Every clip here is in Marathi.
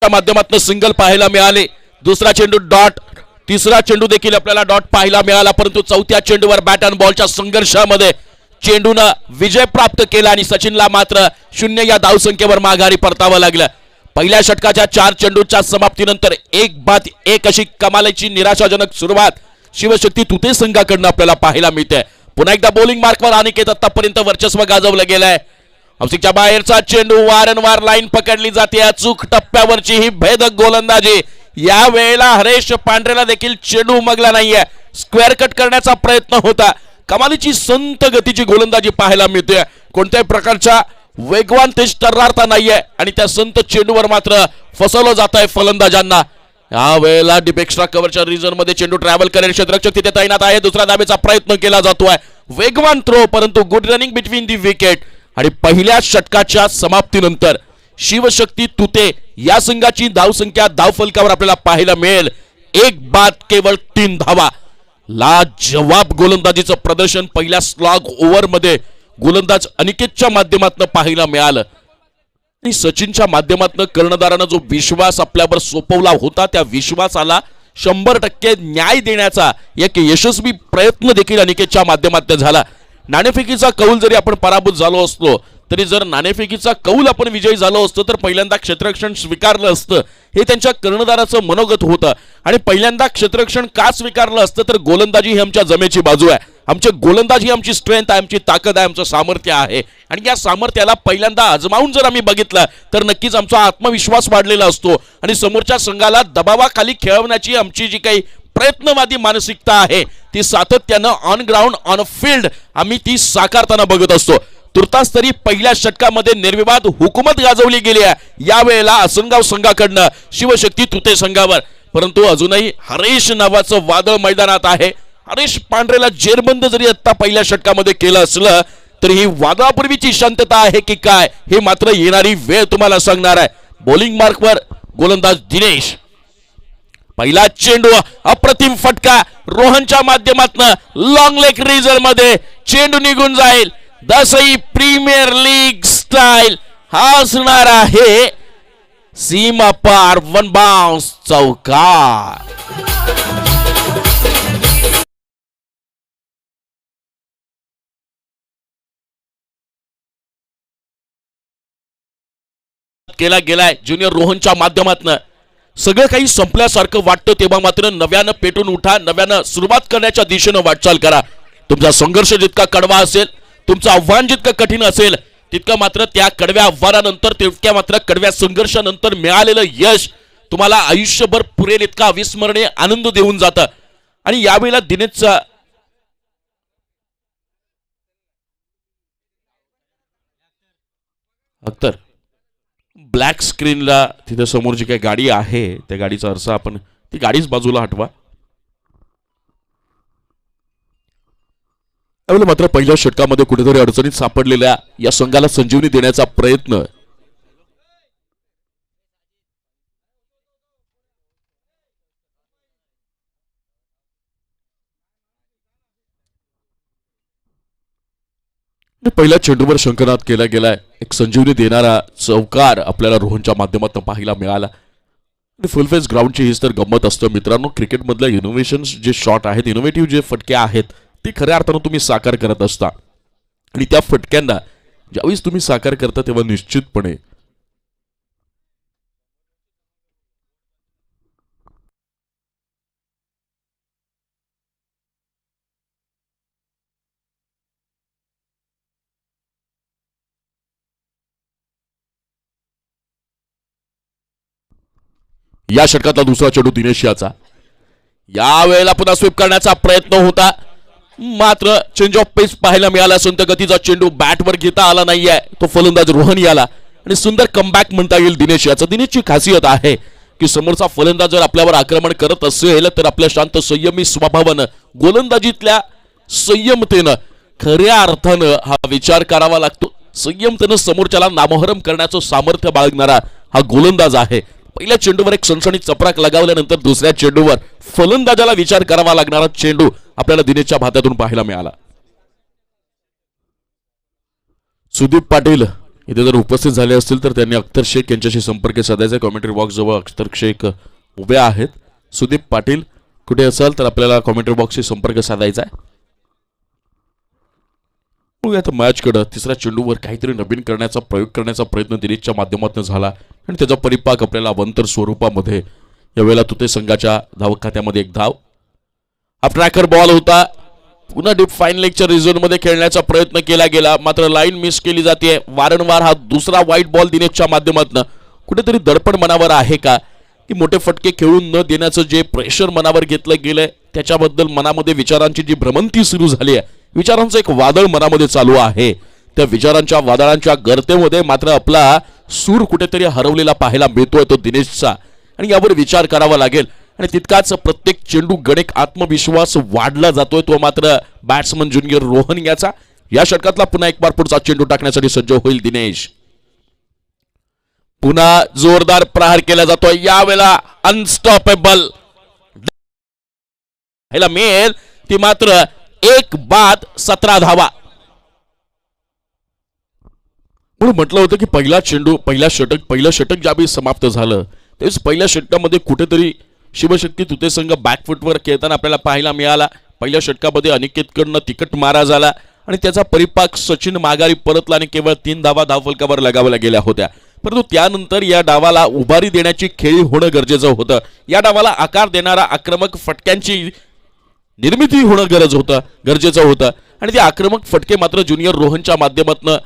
माध्यमातून सिंगल पाहायला मिळाले, दुसरा चेंडू डॉट, तिसरा चेंडू देखील आपल्याला डॉट पाहायला मिळाला, परंतु चौथ्या चेंडूवर बॅट अँड बॉलच्या संघर्षामध्ये चेंडूनं विजय प्राप्त केला आणि सचिनला मात्र 0 या धावसंख्येवर माघारी परतावं लागलं। पहिल्या षटकाच्या 4 चेंडूच्या समाप्तीनंतर 1-1 अशी कमालीची निराशाजनक सुरुवात शिवशक्ती तुते संघाकडून आपल्याला पाहायला मिळते। पुन्हा एकदा बॉलिंग मार्कवर अनिकेत आतापर्यंत वर्चस्व गाजवलं गेलंय। ऑफस्टिकच्या बाहेरचा चेंडू वारंवार लाईन पकडली जाते, अचूक टप्प्यावरची ही भेदक गोलंदाजी। या वेळेला हरेश पांढरेला देखील चेंडू उमगला नाहीये, स्क्वेअर कट करण्याचा प्रयत्न होता। कमालीची संत गतीची गोलंदाजी पाहायला मिळते, कोणत्याही प्रकारच्या वेगवान तेज तर्रारता नाहीये आणि त्या संत चेंडूवर मात्र फसवलं जात आहे फलंदाजांना। या वेळेला डीप एक्स्ट्रा कव्हरच्या रीजन मध्ये चेंडू ट्रॅव्हल करेल, क्षेत्ररक्षक तिथे तैनात आहे, दुसरा धावेचा प्रयत्न केला जातोय, वेगवान थ्रो परंतु good running between the wicket. आणि पहिल्या षटकाच्या समाप्तीनंतर शिवशक्ती तुते या संघाची धावसंख्या धावफलकावर आपल्याला पाहायला मिळेल 1 बाद केवळ 3 धावा। लाजवाब गोलंदाजीचं प्रदर्शन पहिल्या स्लॉग ओव्हर मध्ये गोलंदाज अनिकेतच्या माध्यमातून पाहायला मिळालं आणि सचिनच्या माध्यमातून कर्णधारानं जो विश्वास आपल्यावर सोपवला होता त्या विश्वासाला 100% न्याय देण्याचा एक यशस्वी प्रयत्न देखील अनिकेतच्या माध्यमातून झाला। नाणेफेकीचा कौल जरी आपण पराभूत झालो असलो तरी जर नाणेफेकीचा कौल आपण विजयी झालो असतो तर पहिल्यांदा क्षेत्ररक्षण स्वीकारलं असतं, हे त्यांच्या कर्णधाराचं मनोगत होतं। आणि पहिल्यांदा क्षेत्ररक्षण का स्वीकारलं असतं तर गोलंदाजी ही आमच्या जमेची बाजू आहे, आमची गोलंदाजी ही आमची स्ट्रेंथ आहे, आमची ताकद आहे, आमचं सामर्थ्य आहे आणि या सामर्थ्याला पहिल्यांदा आजमावून जर आम्ही बघितलं तर नक्कीच आमचा आत्मविश्वास वाढलेला असतो आणि समोरच्या संघाला दबावाखाली खेळवण्याची आमची जी काही प्रयत्नवादी मानसिकता आहे ती सातत्यानं ऑन ग्राउंड ऑन फील्ड आम्ही ती साकारताना बघत असतो। तुर्तास तरी पहिल्या षटकामध्ये निर्विवाद हुकूमत गाजवली गेली आहे या वेळेला असंगाव संघाकडनं शिवशक्ती तुते संघावर, परंतु अजूनही हरेश नावाचं वादळ मैदानात आहे। हरेश पांढरेला जेरबंद जरी आता पहिल्या षटकामध्ये केलं असलं तरी ही वादळापूर्वीची शांतता आहे की काय हे मात्र येणारी वेळ तुम्हाला सांगणार आहे। बॉलिंग मार्कवर गोलंदाज दिनेश, पहिला चेंडू अप्रतिम फटका रोहनच्या माध्यमातून लॉंग लेग रिजर मध्ये चेंडू निघून जाईल। दसई प्रीमियर लीग स्टाईल हा असणार आहे सीमा पार वन बाउंस चौकार। केला गेलाय ज्युनियर रोहनच्या माध्यमातून। सगळं काही संपल्यासारखं वाटतं तेव्हा मात्र नव्यानं पेटून उठा, नव्यानं सुरुवात करण्याच्या दिशेनं वाटचाल करा। तुमचा संघर्ष जितका कडवा असेल, तुमचं आव्हान जितकं कठीण असेल तितकं मात्र त्या कडव्या आव्हानानंतर तितक्या मात्र कडव्या संघर्षानंतर मिळालेलं यश तुम्हाला आयुष्यभर पुरेल इतका अविस्मरणीय आनंद देऊन जातं। आणि यावेळेला दिनेशचा अख्तर ब्लॅक स्क्रीनला तिथे समोर जी काही गाडी आहे त्या गाडीचा अर्थ आपण ती गाडीच बाजूला हटवा। त्यावेळेला मात्र पहिल्या षटकामध्ये कुठेतरी अडचणीत सापडलेल्या या संघाला संजीवनी देण्याचा प्रयत्न पहिल्या चेंडूवर शंकरनाथ केला गेलाय, एक संजीवनी देणारा चौकार आपल्याला रोहनच्या माध्यमातून पाहायला मिळाला। फुल फेस ग्राउंडची हीच तर गंमत असतं मित्रांनो, क्रिकेटमधल्या इनोव्हेशन्स जे शॉट आहेत, इनोव्हेटिव्ह जे फटके आहेत ते खऱ्या अर्थानं तुम्ही साकार करत असता आणि त्या फटक्यांना ज्यावेळेस तुम्ही साकार करता तेव्हा निश्चितपणे या षटकातला दुसरा चेंडू दिनेश याचा, या वेळेला पुन्हा स्वीप करण्याचा प्रयत्न होता मात्र चेंज ऑफ पेस पाहायला मिळाला। संत गतीचा चेंडू बॅटवर घेता आला नाहीये, तो फलंदाज रोहन याला आणि सुंदर कमबॅक म्हणता येईल दिनेश याचा। दिनेशची खासियत आहे की समोरचा फलंदाज जर आपल्यावर आक्रमण करत असेल तर आपल्या शांत संयमी स्वभावानं गोलंदाजीतल्या संयमतेनं खऱ्या अर्थानं हा विचार करावा लागतो। संयमतेनं समोरच्याला नामोहरम करण्याचं सामर्थ्य बाळगणारा हा गोलंदाज आहे। पहिल्या चेंडूवर एक सणसणीत चपराक लगावल्यानंतर दुसऱ्या चेंडूवर फलंदाजाला विचार करावा लागणारा चेंडू आपल्याला दिनेशच्या भात्यातून पाहायला मिळाला। सुदीप पाटील इथे जर उपस्थित झाले असतील तर त्यांनी अख्तर शेख यांच्याशी संपर्क साधायचा. कॉमेंट्री बॉक्स जवळ अख्तर शेख उभे आहेत. सुदीप पाटील कुठे असाल तर आपल्याला कॉमेंट्री बॉक्सशी संपर्क साधायचा आहे. आता मॅचकडे तिसऱ्या चेंडूवर काहीतरी नवीन करण्याचा प्रयोग करण्याचा प्रयत्न दिनेशच्या माध्यमातून झाला आणि त्याचा परिपाक आपल्याला अवंतर स्वरूपामध्ये यावेळेला तुते संघाच्या धाव खात्यामध्ये एक धाव. हा ट्रॅकर बॉल होता. पुन्हा डीप फाईन लेगच्या रिझन मध्ये खेळण्याचा प्रयत्न केला गेला मात्र लाईन मिस केली जाते. वारंवार हा दुसरा वाईट बॉल दिनेशच्या माध्यमातून कुठेतरी दडपण मनावर आहे का की मोठे फटके खेळून न देण्याचं जे प्रेशर मनावर घेतलं गेलंय त्याच्याबद्दल मनामध्ये विचारांची जी भ्रमंती सुरू झाली आहे. विचारांचं एक वादळ मनामध्ये चालू आहे. त्या विचारांच्या वादळांच्या गर्तेमध्ये मात्र आपला सूर कुठेतरी हरवलेला पाहायला मिळतोय तो दिनेशचा आणि यावर विचार करावा लागेल. आणि तितकाच प्रत्येक चेंडू गणिक आत्मविश्वास वाढला जातोय तो मात्र बॅट्समन ज्युनियर रोहन याचा. या षटकातला पुन्हा एक बार पुढचा चेंडू टाकण्यासाठी सज्ज होईल दिनेश. पुन्हा जोरदार प्रहार केला जातोय. यावेळेला अनस्टॉपेबल ह्याला मिळेल ती मात्र 1 बाद 17 धावा. म्हणून म्हटलं होतं की पहिलं षटक ज्यावेळी समाप्त झालं त्यावेळेस पहिल्या षटकामध्ये कुठेतरी शिवशक्ती तुते संघ बॅकफुटवर खेळताना आपल्याला पाहायला मिळाला. पहिल्या षटकामध्ये अनिकेतकडनं तिकट मारा झाला आणि त्याचा परिपाक सचिन माघारी परतला आणि केवळ 3 धावा धावफलकावर लगावल्या गेल्या होत्या. परंतु त्यानंतर या डावाला उभारी देण्याची खेळी होणं गरजेचं होतं. या डावाला आकार देणारा आक्रमक फटक्यांची निर्मिती होणं गरजेचं होतं आणि ते आक्रमक फटके मात्र ज्युनियर रोहनच्या माध्यमातून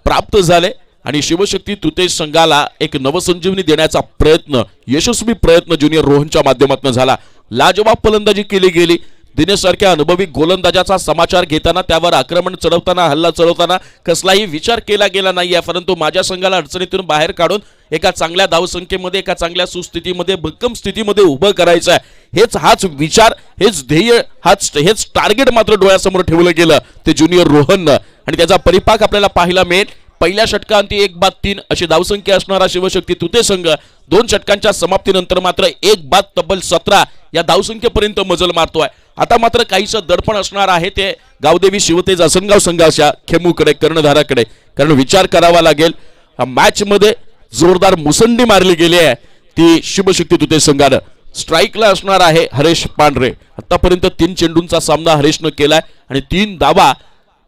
प्राप्त झाले आणि शिवशक्ती तुते संघाला एक नवसंजीवनी देण्याचा प्रयत्न यशस्वी प्रयत्न ज्युनियर रोहनच्या माध्यमातून झाला. लाजवाब फलंदाजी केली गेली. दिनेश सारख्या अनुभवी गोलंदाजाचा समाचार घेताना त्यावर आक्रमण चढवताना हल्ला चढवताना कसलाही विचार केला गेला नाहीये. परंतु माझ्या संघाला अडचणीतून बाहेर काढून एका चांगल्या धावसंख्येमध्ये एका चांगल्या सुस्थितीमध्ये भक्कम स्थितीमध्ये उभं करायचं आहे. हाच विचार हेच ध्येय हेच टार्गेट मात्र डोळ्यासमोर ठेवलं गेलं ते ज्युनियर रोहननं आणि त्याचा परिपाक आपल्याला पाहायला मिळेल. पहिल्या षटकांती 1 बाद 3 अशी धावसंख्या असणारा शिवशक्ती तुते संघ 2 षटकांच्या समाप्तीनंतर मात्र 1 बाद तब्बल 17 या धावसंख्येपर्यंत मजल मारतोय. आता मात्र काहीसं दडपण असणार आहे ते गावदेवी शिवतेज असनगाव संघाच्या खेमूकडे कर्णधाराकडे. कारण विचार करावा लागेल मॅच मध्ये जोरदार मुसंडी मारली गेली आहे ती शिवशक्ती तुते संघानं. स्ट्राईकला असणार आहे हरेश पांढरे. आतापर्यंत 3 चेंडूंचा सामना हरेशनं केलाय आणि 3 धावा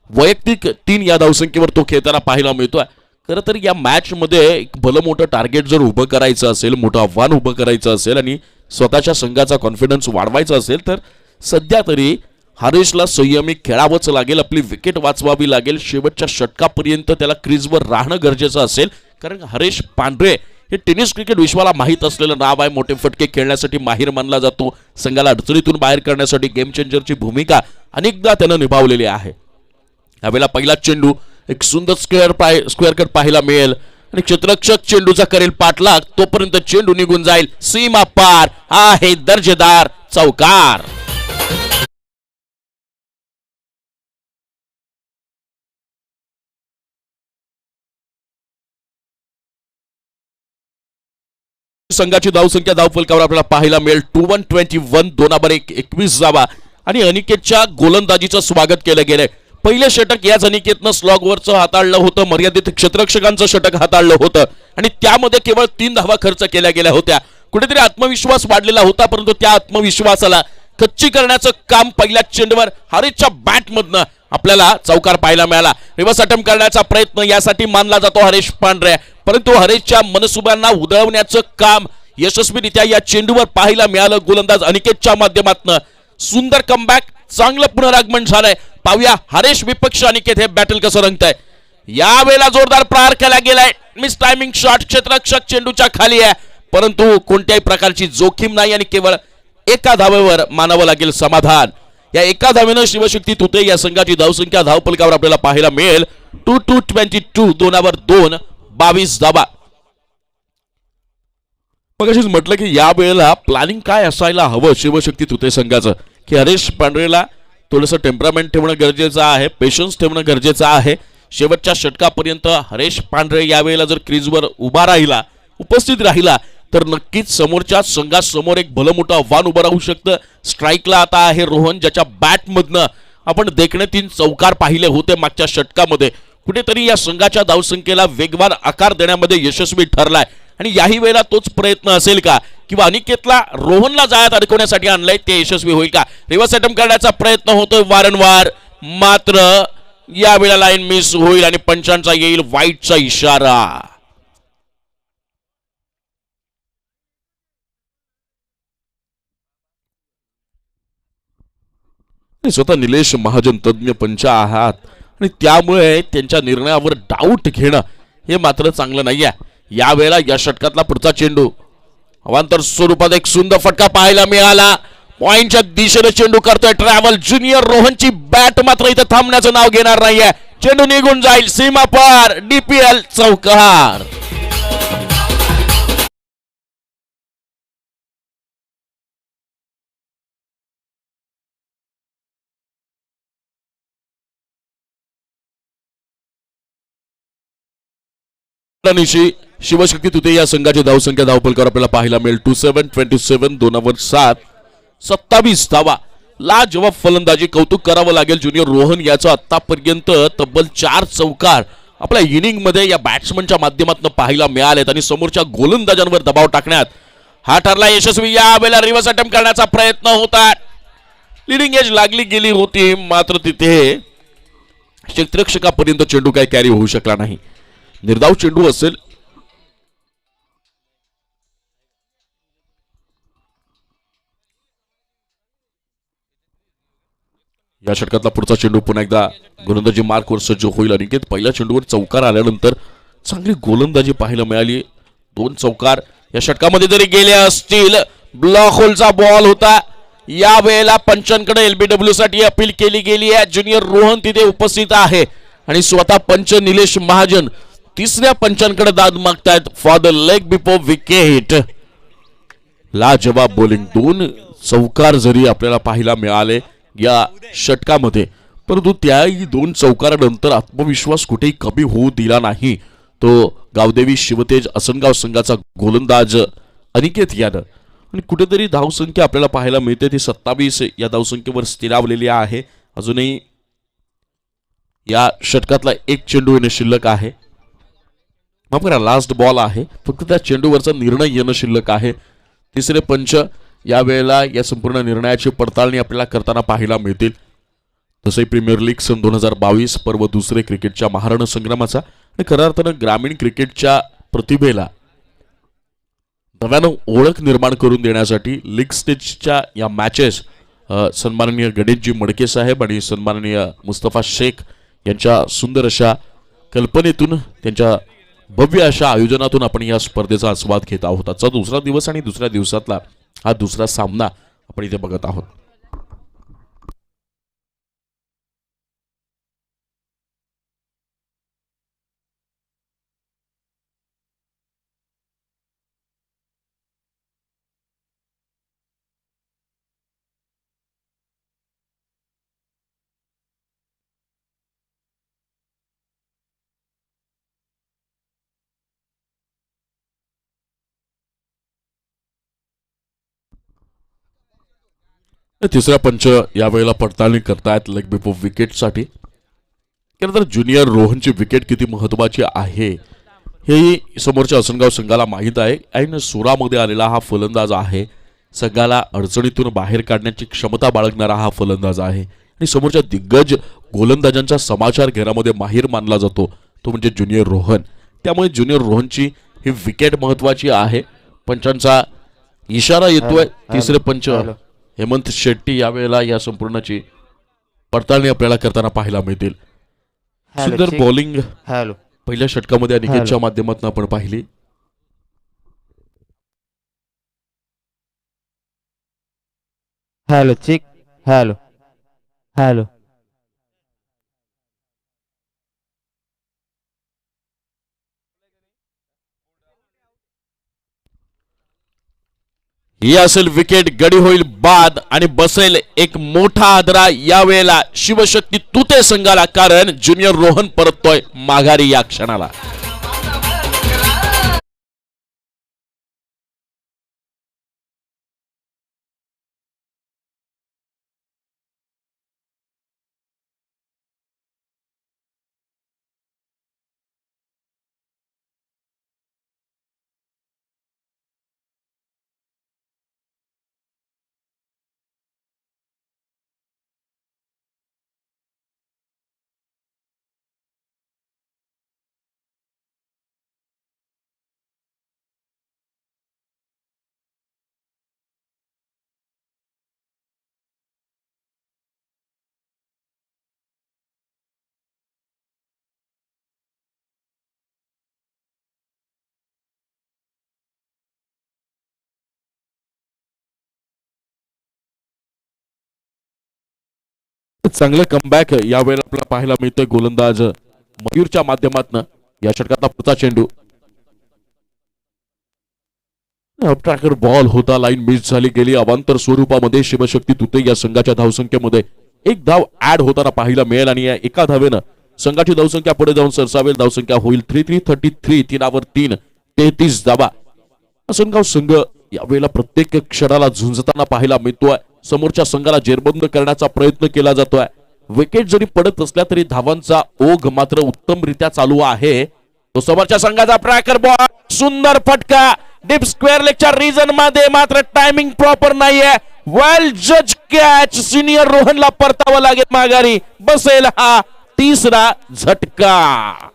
वैयक्तिक 3 या धावसंख्येवर तो खेळताना पाहायला मिळतोय. खरं तर या मॅच मध्ये एक भलं मोठं टार्गेट जर उभं करायचं असेल मोठं आव्हान उभं करायचं असेल आणि स्वतःच्या संघाचा कॉन्फिडन्स वाढवायचा असेल तर सध्या तरी हरेशला संयमी खेळावंच लागेल. आपली विकेट वाचवावी लागेल. शेवटच्या षटकापर्यंत त्याला क्रीजवर राहणं गरजेचं असेल. कारण हरेश पांढरे हे टेनिस क्रिकेट विश्वाला माहीत असलेलं नाव आहे. मोठे फटके खेळण्यासाठी माहीर मानला जातो. संघाला अडचणीतून बाहेर करण्यासाठी गेम चेंजरची भूमिका अनेकदा त्यानं निभावलेली आहे. यावेळेला पहिला चेंडू एक सुंदर स्क्वेअर कट पाहायला मिळेल आणि क्षेत्ररक्षक चेंडूचा करेल पाठलाग. तोपर्यंत चेंडू निघून जाईल सीमा पार. आहे दर्जेदार चौकार. संघाची धावसंख्या धावफलकावर आपल्याला पाहायला मिळेल 21 2/1 21 धावा आणि अनिकेतच्या गोलंदाजीचं स्वागत केलं गेलंय. पहिले षटक याच अनिकेतनं स्लॉगवरचं हाताळलं होतं. मर्यादित क्षेत्ररक्षकांचं षटक हाताळलं होतं आणि त्यामध्ये केवळ 3 धावा खर्च केल्या गेल्या होत्या. कुठेतरी आत्मविश्वास वाढलेला होता परंतु त्या आत्मविश्वासाला कच्ची करण्याचं काम पहिल्या चेंडूवर हरेशच्या बॅटमधनं आपल्याला चौकार पाहायला मिळाला. रिव्हर्स अटेम्प्ट करण्याचा प्रयत्न यासाठी मानला जातो हरेश पांढरे परंतु हरेशच्या मनसुबांना उधळवण्याचं काम यशस्वीरित्या या चेंडूवर पाहायला मिळालं गोलंदाज अनिकेतच्या माध्यमातून. सुंदर कमबॅक चांगलं पुनरागमन झालंय. पाहूया हरेश विपक्ष अनिकेत हे बॅटल कसं रंगतंय. यावेळेला जोरदार प्रहार केला गेलाय. Miss timing shot. क्षेत्ररक्षक चेंडूच्या खाली आहे परंतु कोणत्याही प्रकारची जोखीम नाही आणि केवळ एका धावेवर मानावं लागेल समाधान. या एका धावेनं शिवशक्ती तुते या संघाची धावसंख्या धावफलकावर आपल्याला पाहायला मिळेल 2-2-22 2/2 22 धावा. मग अशीच म्हटलं की या वेळेला प्लॅनिंग काय असायला हवं शिवशक्ती तुते संघाचं की हरेश पांढरेला थोडंसं टेम्परामेंट ठेवणं गरजेचं आहे. पेशन्स ठेवणं गरजेचं आहे. शेवटच्या षटकापर्यंत हरेश पांढरे यावेळेला जर क्रीजवर उभा राहिला उपस्थित राहिला तर नक्कीच समोरच्या संघासमोर एक भलं मोठं आव्हान उभं राहू शकतं. स्ट्राईकला आता आहे रोहन ज्याच्या बॅटमधनं आपण देखणे 3 चौकार पाहिले होते मागच्या षटकामध्ये. कुठेतरी या संघाच्या धावसंख्येला वेगवान आकार देण्यामध्ये यशस्वी ठरलाय आणि याही वेळेला तोच प्रयत्न असेल का किंवा अनिकेतला रोहनला जाळ्यात अडकवण्यासाठी आणलंय ते यशस्वी होईल का? रिव्हर्स अटेम्प्ट करण्याचा प्रयत्न होतोय वारंवार, मात्र यावेळेला लाईन मिस होईल आणि पंचांचा येईल वाईटचा इशारा. स्वतः निलेश महाजन तज्ञ पंच आहात आणि त्यामुळे त्यांच्या निर्णयावर डाऊट घेणं हे मात्र चांगलं नाहीये. यावेळेला या षटकातला पुढचा चेंडू अवांतर स्वरूपात एक सुंदर फटका पाहायला मिळाला. पॉइंटच्या दिशेने चेंडू करतोय ट्रॅव्हल. ज्युनियर रोहनची बॅट मात्र इथे थांबण्याचं नाव घेणार नाहीये. चेंडू निघून जाईल सीमा पार. डीपीएल चौकार. शिवशक्ती तुते या संघाची धावसंख्या धावपलकर आपल्याला पाहायला मिळेल 27-27 2 7 27 धावा. लाजवाब फलंदाजी कौतुक करावं लागेल ज्युनियर रोहन याचं आतापर्यंत तब्बल 4 चौकार आपल्या इनिंग मध्ये या बॅट्समनच्या माध्यमातून पाहायला मिळालेत आणि समोरच्या गोलंदाजांवर दबाव टाकण्यात हा ठरला यशस्वी. यावेळेला रिव्हर्स अटेम्प्ट करण्याचा प्रयत्न होता. लिडिंग एज लागली गेली होती मात्र तिथे क्षेत्ररक्षकापर्यंत चेंडू काही कॅरी होऊ शकला नाही. निर्धाव चेंडू असेल. या षटकातला पुढचा चेंडू पुन्हा एकदा गोलंदाजी मार्कवर सज्ज होईल. अनिकेत पहिल्या चेंडूवर चौकार आल्यानंतर चांगली गोलंदाजी पाहायला मिळाली. 2 चौकार या षटकामध्ये जरी गेले असतील. ब्लॉक होलचा बॉल होता. या वेळेला पंचांकडे एलबीडब्ल्यू साठी अपील केली गेली आहे. ज्युनियर रोहन तिथे उपस्थित आहे आणि स्वतः पंच निलेश महाजन तिसऱ्या पंचांकडे दाद मागतायत for the leg before wicket. लाजवाब बॉलिंग. 2 चौकार जरी आपल्याला पाहायला मिळाले या षटकामध्ये परंतु त्याही 2 चौकारानंतर आत्मविश्वास कुठेही कमी होऊ दिला नाही तो गावदेवी शिवतेज असनगाव संघाचा गोलंदाज अनिकेत यानं. आणि कुठेतरी धावसंख्या आपल्याला पाहायला मिळते ती 27 या धावसंख्येवर स्थिरावलेली आहे. अजूनही या षटकातला एक चेंडू येणं शिल्लक आहे. माफ करा लास्ट बॉल आहे. फक्त त्या चेंडूवरचा निर्णय येणं शिल्लक आहे. तिसरे पंच या वेळेला या संपूर्ण निर्णयाची पडताळणी आपल्याला करताना पाहायला मिळतील. तसंही प्रीमियर लीग सन 2022 पर्व दुसरे क्रिकेटच्या महारण संग्रामाचा आणि खऱ्या अर्थानं ग्रामीण क्रिकेटच्या प्रतिभेला नव्यानं ओळख निर्माण करून देण्यासाठी लीग स्टेजच्या या मॅचेस सन्माननीय गणेशजी मडके साहेब आणि सन्माननीय मुस्तफा शेख यांच्या सुंदर अशा कल्पनेतून त्यांच्या भव्य अशा आयोजनातून आपण या स्पर्धेचा आस्वाद घेत आहोत. आजचा दुसरा दिवस आणि दुसऱ्या दिवसातला हा दुसरा सामना आपण इथे बघत आहोत. तिसरा पंच यावेळेला पडताळणी करतायत लेग बिफोर विकेटसाठी. त्यानंतर ज्युनियर रोहनची विकेट किती महत्वाची आहे हे समोरच्या असनगाव संघाला माहीत आहे. ऐन सुरामध्ये आलेला हा फलंदाज आहे. संघाला अडचणीतून बाहेर काढण्याची क्षमता बाळगणारा हा फलंदाज आहे आणि समोरच्या दिग्गज गोलंदाजांचा समाचार घेण्यामध्ये माहीर मानला जातो तो म्हणजे ज्युनियर रोहन. त्यामुळे ज्युनियर रोहनची ही विकेट महत्वाची आहे. पंचांचा इशारा येतोय. तिसरे पंच हेमंत शेट्टी यावेळेला या संपूर्णची पडताळणी आपल्याला करताना पाहायला मिळतील. सुंदर बॉलिंग पहिल्या षटकामध्ये अनिकेतच्या माध्यमातून आपण पाहिली. हॅलो चिक हॅलो हॅलो ही असेल विकेट. गडी होईल बाद आणि बसेल एक मोठा आदरा यावेळेला शिवशक्ती तुते संघाला कारण ज्युनियर रोहन परततोय माघारी या क्षणाला. चांगलं कमबॅक यावेळेला आपल्याला पाहायला मिळतोय गोलंदाज मयूरच्या माध्यमातून. या षटकातला पुढचा चेंडू ट्रॅकर बॉल होता, लाईन मिस झाली गेली. अवांतर स्वरूपामध्ये शिवशक्ती तुते या संघाच्या धावसंख्येमध्ये एक धाव ऍड होताना पाहायला मिळेल आणि या एका धावेनं संघाची धावसंख्या पुढे जाऊन सरसावेल. धावसंख्या होईल 3-3-33, 3 33 धावा. असंगाव संघ यावेळेला प्रत्येक क्षणाला झुंजताना पाहायला मिळतोय. समोरच्या संघाला जेरबंद करण्याचा प्रयत्न केला जातोय. विकेट जरी पडत असल्या तरी धावांचा ओघ मात्र उत्तमरित्या चालू आहे. तो समोरच्या संघाचा ट्रॅकर बॉल, सुंदर फटका डीप स्क्वेअर लेगच्या रीजन मध्ये, मात्र टायमिंग प्रॉपर नाहीये. वेल जज कॅच, सिनियर रोहनला परतावं लागेल माघारी. बसेल हा तिसरा झटका.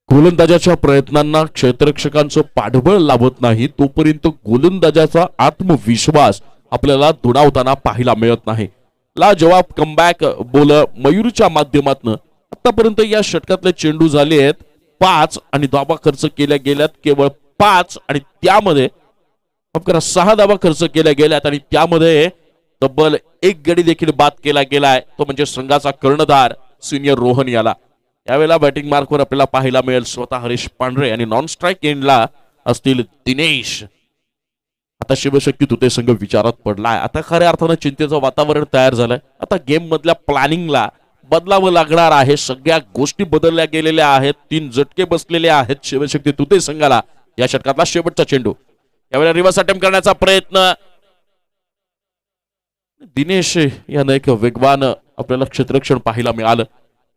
गोलंदाजाच्या प्रयत्नांना क्षेत्ररक्षकांचं पाठबळ लाभत नाही तोपर्यंत गोलंदाजाचा आत्मविश्वास आपल्याला दुणावताना पाहायला मिळत नाही. लाजवाब कमबॅक बॉलर मयूरच्या माध्यमातून आतापर्यंत या षटकातले चेंडू झाले आहेत 5 आणि धावा खर्च केल्या गेल्यात केवळ 5 आणि त्यामध्ये 6 धावा खर्च केल्या गेल्यात आणि त्यामध्ये तब्बल एक गडी देखील बाद केला गेलाय. तो म्हणजे संघाचा कर्णधार सिनियर रोहन याला. यावेळेला बॅटिंग मार्कवर आपल्याला पाहायला मिळेल स्वतः हरीश पांढरे आणि नॉन स्ट्राईक एंडला असतील दिनेश. आता शिवशक्ती तुते संघ विचारात पडलाय. आता खऱ्या अर्थानं चिंतेचं वातावरण तयार झालंय. आता गेम मधल्या प्लॅनिंगला बदलावं लागणार आहे. सगळ्या गोष्टी बदलल्या गेलेल्या आहेत. 3 झटके बसलेले आहेत शिवशक्ती तुते संघाला. या षटकातला शेवटचा चेंडू यावेळेला रिव्हर्स अटेम्प्ट करण्याचा प्रयत्न. दिनेश यानं एक वेगवान आपल्याला क्षेत्ररक्षण पाहायला मिळालं.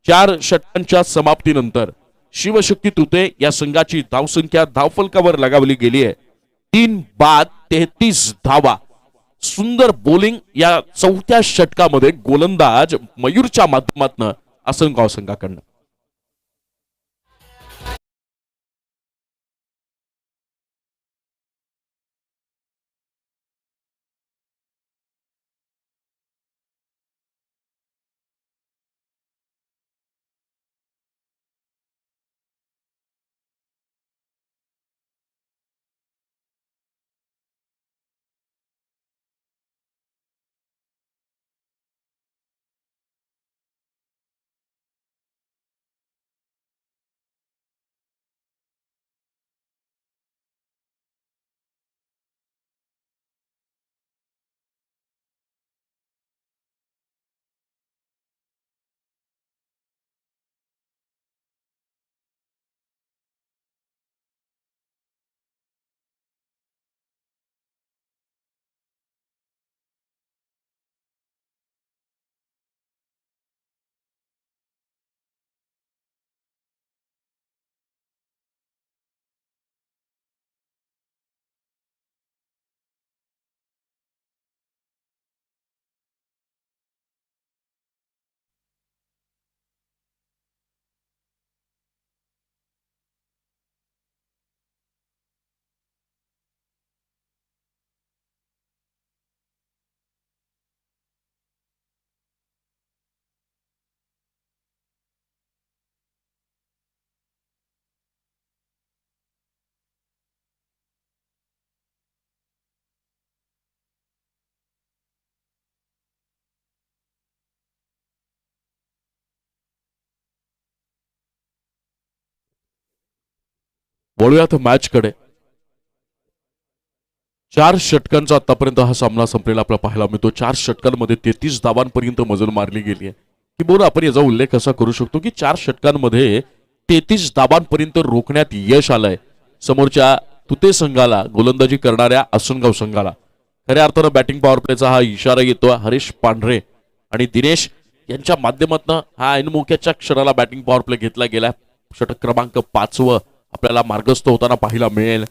4 षटकांच्या समाप्तीनंतर शिवशक्ती तुते या संघाची धावसंख्या धावफलकावर लगावली गेली आहे. 3 बाद 33 धावा. सुंदर बॉलिंग या 4थ्या षटकामध्ये गोलंदाज मयूरच्या माध्यमातून आसनगाव संघाकडनं. वळूयात मॅच कडे. 4 षटकांचा आतापर्यंत हा सामना संपलेला आपल्याला पाहायला मिळतो. 4 षटकांमध्ये 33 धावांपर्यंत मजल मारली गेली आहे. की बोल आपण याचा उल्लेख असा करू शकतो की 4 षटकांमध्ये 33 धावांपर्यंत रोखण्यात यश आलंय समोरच्या तुते संघाला, गोलंदाजी करणाऱ्या आसनगाव संघाला. खऱ्या अर्थानं बॅटिंग पॉवर प्लेचा हा इशारा येतो हरीश पांढरे आणि दिनेश यांच्या माध्यमातून. हा ऐनमुख्याच्या क्षणाला बॅटिंग पॉवर प्ले घेतला गेला. षटक क्रमांक 5 आपल्याला मार्गस्थ होताना पाहायला मिळेल.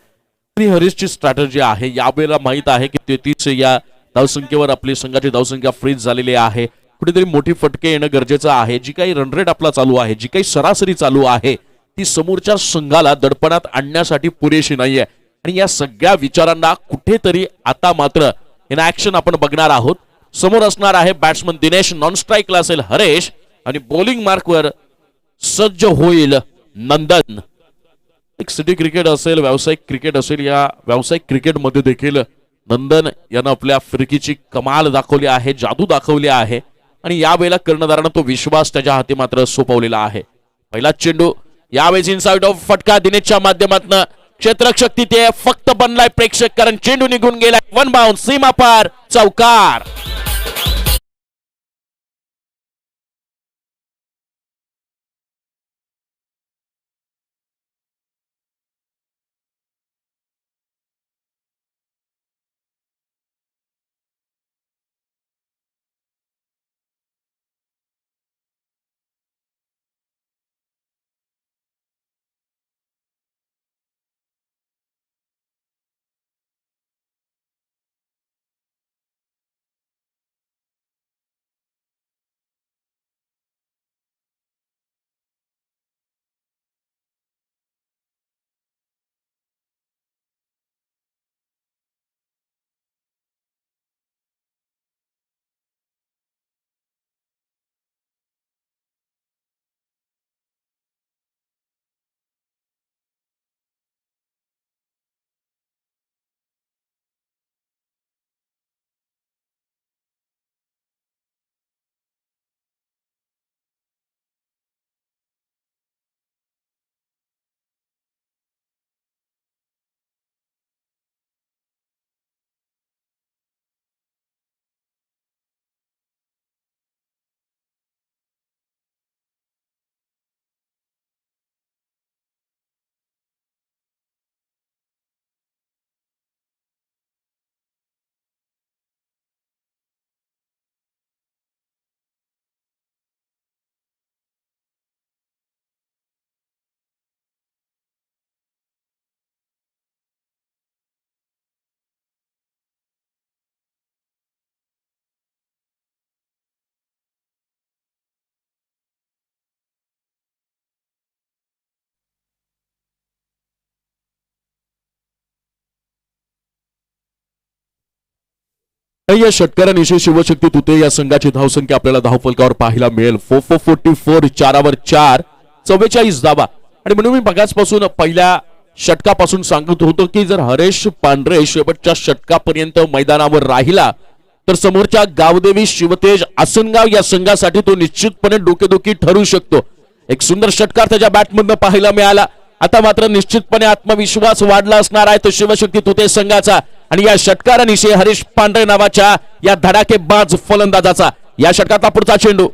आणि हरीशची स्ट्रॅटजी आहे. यावेळेला माहित आहे की 33 या धावसंख्येवर आपली संघाची धावसंख्या फ्रीज झालेली आहे. कुठेतरी मोठी फटके येणं गरजेचं आहे. जी काही रन रेट आपला चालू आहे, जी काही सरासरी चालू आहे, ती समोरच्या संघाला दडपणात आणण्यासाठी पुरेशी नाहीये. आणि या सगळ्या विचारांना कुठेतरी आता मात्र इन ऍक्शन आपण बघणार आहोत. समोर असणार आहे बॅट्समन दिनेश, नॉन स्ट्राईकला असेल हरेश आणि बॉलिंग मार्कवर सज्ज होईल नंदन. एक सिटी क्रिकेट असेल, व्यावसायिक क्रिकेट असेल, या व्यावसायिक क्रिकेटमध्ये देखील नंदन यानं आपल्या फिरकीची कमाल दाखवली आहे, जादू दाखवली आहे आणि यावेळेला कर्णधारानं तो विश्वास त्याच्या हाती मात्र सोपवलेला आहे. पहिला चेंडू यावेळेस इनसाइड ऑफ फटका दिनेशच्या माध्यमातून क्षेत्ररक्षक तिथे फक्त बनलाय प्रेक्षक, कारण चेंडू निघून गेलाय. वन बाउंस, सीमा पार, चौकार. या षटकारानिशी शिवशक्ती तुते या संघाची धावसंख्या आपल्याला धावफलकावर पाहायला मिळेल. 4 4 4 44 धावा. आणि म्हणून मी बघाचपासून पहिल्या षटकापासून सांगत होतो की जर हरेश पांढरे शेवटच्या षटकापर्यंत मैदानावर राहिला तर समोरच्या गावदेवी शिवतेज आसनगाव या संघासाठी तो निश्चितपणे डोकेदुखी ठरू शकतो. एक सुंदर षटकार त्याच्या बॅटमधून पाहायला मिळाला. आता मात्र निश्चितपणे आत्मविश्वास वाढला असणार आहे तो शिवशक्ती तुते संघाचा आणि या षटकारानिशी हरीश पांढरे नावाच्या या धडाकेबाज फलंदाजाचा. या षटकाचा पुढचा चेंडू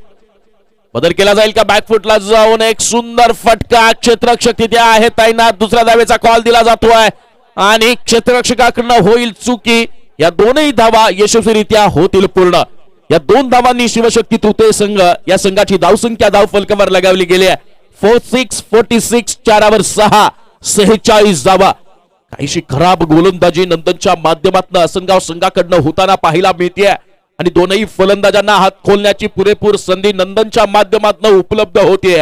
बदल केला जाईल का? बॅकफुटला जाऊन एक सुंदर फटका, क्षेत्ररक्षक तिथे आहे तैनात. दुसऱ्या धावेचा कॉल दिला जातोय आणि क्षेत्ररक्षकाकडून होईल चुकी. या दोनही धावा यशस्वीरित्या होतील पूर्ण. या दोन धावांनी शिवशक्ती तुते संघ या संघाची धावसंख्या धावफलकावर लगावली गेली आहे. 46 4 6 46 धावा. काहीशी खराब गोलंदाजी नंदनच्या माध्यमातून आसनगाव संघाकडनं होताना पाहायला मिळते आणि दोनही फलंदाजांना हात खोलण्याची पुरेपूर संधी नंदनच्या माध्यमातून उपलब्ध होते.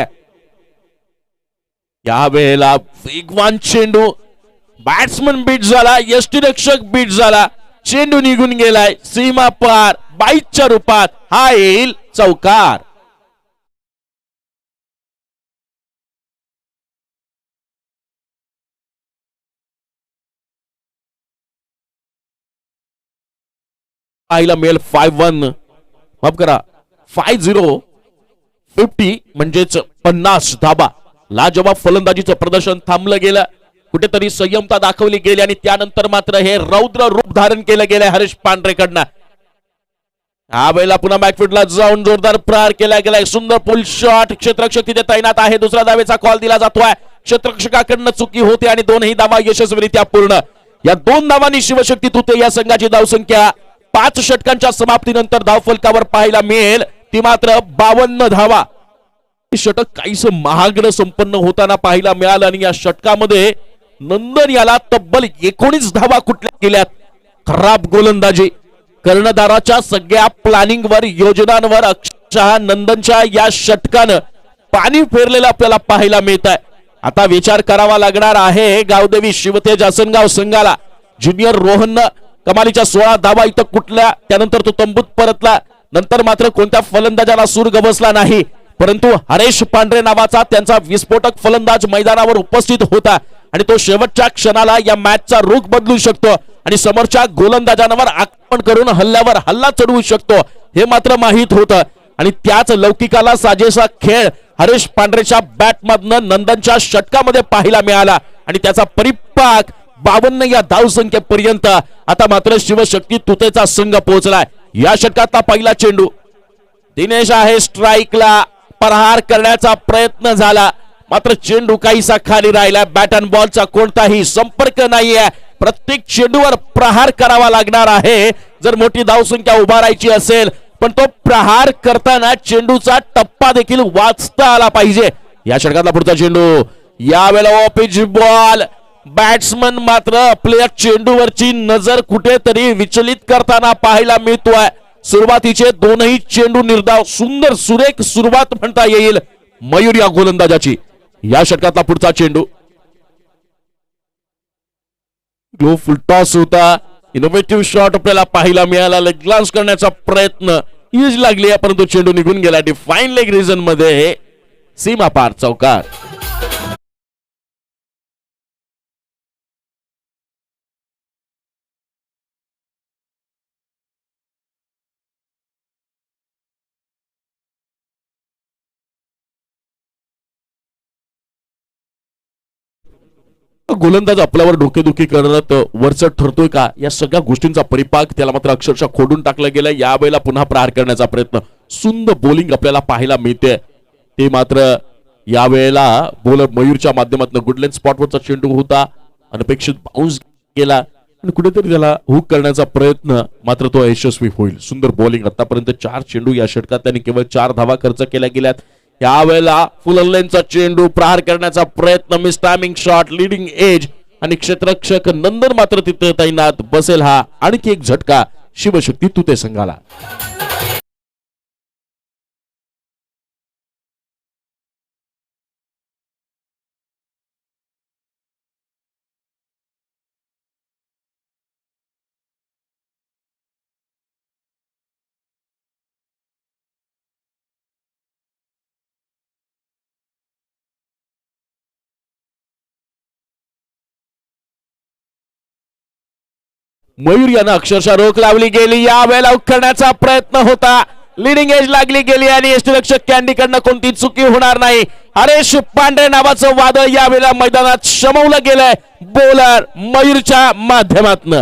यावेळेला वेगवान चेंडू, बॅट्समन बीट झाला, यष्टीरक्षक बीट झाला, चेंडू निघून गेलाय सीमा पार. 22च्या रूपात हा येईल चौकार. पाहायला मिळेल 5-1 माफ करा 5-0 50 म्हणजेच 50 धाबा. लाजवाब फलंदाजीचं प्रदर्शन थांबलं गेलं, कुठेतरी संयमता दाखवली गेली आणि त्यानंतर मात्र हे रौद्र रूप धारण केलं गेलं हरीश पांढरेकडनं. हा वेळेला पुन्हा बॅकफुटला जाऊन जोरदार प्रहार केला गेलाय. सुंदर पुल शॉट, क्षेत्ररक्षक तिथे तैनात आहे. दुसऱ्या धावेचा कॉल दिला जातोय. क्षेत्ररक्षकाकडनं चुकी होते आणि दोनही धावा यशस्वीरित्या पूर्ण. या दोन धावांनी शिवशक्ती तुते या संघाची धावसंख्या 5 षटकांच्या समाप्तीनंतर धावफलकावर पाहायला मिळेल ती मात्र 52 धावा. षटक काहीस महागडं संपन्न होताना पाहायला मिळालं आणि या षटकामध्ये नंदन याला तब्बल 19 धावा कुठल्या गेल्यात. खराब गोलंदाजी, कर्णधाराच्या सगळ्या प्लॅनिंग वर, योजनांवर अक्षरशः नंदनच्या या षटकानं पाणी फेरलेलं आपल्याला पाहायला मिळत आहे. आता विचार करावा लागणार आहे गावदेवी शिवतेज आसनगाव संघाला. ज्युनियर रोहननं कमालीच्या 16 धावा इथं कुठल्या, त्यानंतर तो तंबूत परतला. नंतर मात्र कोणत्या फलंदाजाला सूर गबसला नाही. परंतु हरेश पांढरे नावाचा त्यांचा विस्फोटक फलंदाज मैदानावर उपस्थित होता आणि तो शेवटच्या क्षणाला या मॅचचा रुख बदलू शकतो आणि समोरच्या गोलंदाजांवर आक्रमण करून हल्ल्यावर हल्ला चढवू शकतो हे मात्र माहीत होतं आणि त्याच लौकिकाला साजेसा खेळ हरेश पांढरेच्या बॅटमधनं नंदनच्या षटकामध्ये पाहायला मिळाला आणि त्याचा परिपाक 52 या धावसंख्येपर्यंत आता मात्र शिवशक्ती तुतेचा संघ पोहोचलाय. या षटकातला पहिला चेंडू दिनेश आहे स्ट्राईकला, प्रहार करण्याचा प्रयत्न झाला मात्र चेंडू काहीसा खाली राहिला. बॅट अँड बॉलचा कोणताही संपर्क नाहीये. प्रत्येक चेंडूवर प्रहार करावा लागणार आहे जर मोठी धावसंख्या उभारायची असेल, पण तो प्रहार करताना चेंडूचा टप्पा देखील वाचता आला पाहिजे. या षटकातला पुढचा चेंडू, यावेळेला ऑफ पिच बॉल. बॅट्समन मात्र आपल्या चेंडूवरची नजर कुठेतरी विचलित करताना पाहायला मिळतोय. सुरुवातीचे दोनही चेंडू निर्धाव, सुंदर सुरेख सुरुवात म्हणता येईल मयूर या गोलंदाजाची. या षटकातला पुढचा चेंडू लो फुल टॉस होता. इनोव्हेटिव्ह शॉट आपल्याला पाहायला मिळाला. लेग ग्लान्स करण्याचा प्रयत्न ईज लागली आहे परंतु चेंडू निघून गेला. डिफाईन लेग रिजन मध्ये सीमा पार चौकार. गोलंदाज आपल्यावर डोकेदुखी करत वरचढ ठरतोय का, या सगळ्या गोष्टींचा परिपाक त्याला मात्र अक्षरशः खोडून टाकला गेला. यावेळेला पुन्हा प्रहार करण्याचा प्रयत्न, सुंदर बॉलिंग आपल्याला पाहायला मिळते. ते मात्र यावेळेला बॉलर मयूरच्या माध्यमातून गुडलेन स्पॉटवरचा चेंडू होता, अनपेक्षित बाउन्स केला आणि कुठेतरी त्याला हुक करण्याचा प्रयत्न मात्र तो यशस्वी होईल. सुंदर बॉलिंग. आतापर्यंत 4 चेंडू या षटकात त्यांनी केवळ 4 धावा खर्च केल्या गेल्यात. यावेळेला फुल लेनचा चेंडू, प्रहार करण्याचा प्रयत्न, miss timing shot, leading edge आणि क्षेत्ररक्षक नंदन मात्र तिथे तैनात. बसेल हा आणखी एक झटका शिवशक्ती तुते संघाला. मयूर यानं अक्षरशः रोख लावली गेली. यावेळेला उखडण्याचा प्रयत्न होता, लिडिंग एज लागली गेली आणि यष्टीरक्षक कॅन्डीकडनं कोणती चुकी होणार नाही. हरेश पांढरे नावाचं वादळ यावेळेला मैदानात शमवलं गेलंय बॉलर मयूरच्या माध्यमातून.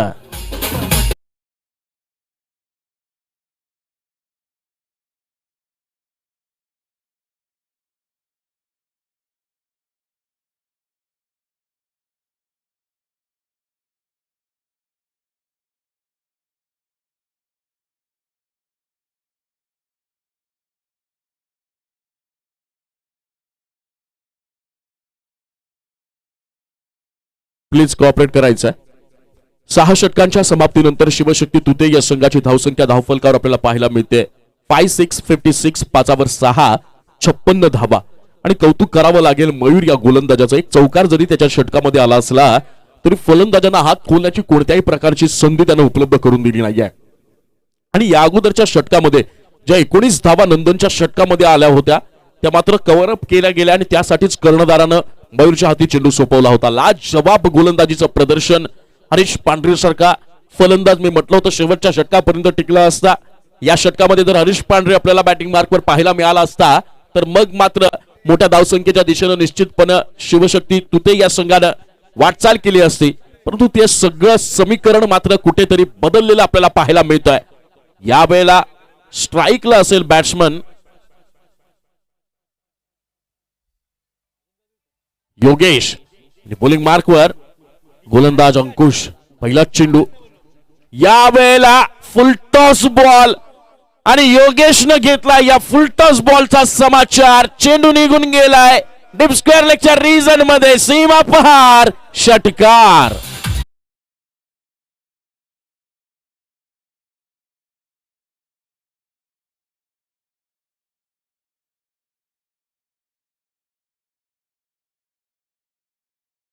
प्लीज कॉपरेट करायचं. 6 षटकांच्या समाप्तीनंतर शिवशक्ती तुते या संघाची धावसंख्या धावफलकावर आपल्याला पाहायला मिळते 5656, 5वर 6, 56 धावा. आणि कौतुक करावं लागेल मयूर या गोलंदाजाचा. एक चौकार जरी त्याच्या षटकामध्ये आला असला तरी फलंदाजांना हात खोलण्याची कोणत्याही प्रकारची संधी त्यानं उपलब्ध करून दिली नाहीये. आणि या अगोदरच्या षटकामध्ये ज्या 19 धावा नंदनच्या षटकामध्ये आल्या होत्या त्या मात्र कव्हर अप केल्या गेल्या आणि त्यासाठीच कर्णधारानं मयूरच्या हाती चेंडू सोपवला होता. लाजवाब गोलंदाजीचं प्रदर्शन. हरीश पांढरे सारखा फलंदाज मी म्हटलं होतं शेवटच्या षटकापर्यंत टिकला असता. या षटकामध्ये जर हरीश पांढरे आपल्याला बॅटिंग मार्कवर पाहायला मिळाला असता तर मग मात्र मोठ्या धावसंख्येच्या दिशेनं निश्चितपणे शिवशक्ती तुते या संघानं वाटचाल केली असती. परंतु ते सगळं समीकरण मात्र कुठेतरी बदललेलं आपल्याला पाहायला मिळतंय. यावेळेला स्ट्राईकला असेल बॅट्समन योगेश आणि बॉलिंग मार्कवर गोलंदाज अंकुश. पहिला चेंडू, यावेळेला फुलटॉस बॉल आणि योगेशनं घेतला या फुलटॉस बॉलचा समाचार. चेंडू निघून गेलाय डीप स्क्वेअर लेगच्या रिजन मध्ये. सीमा पहार षटकार.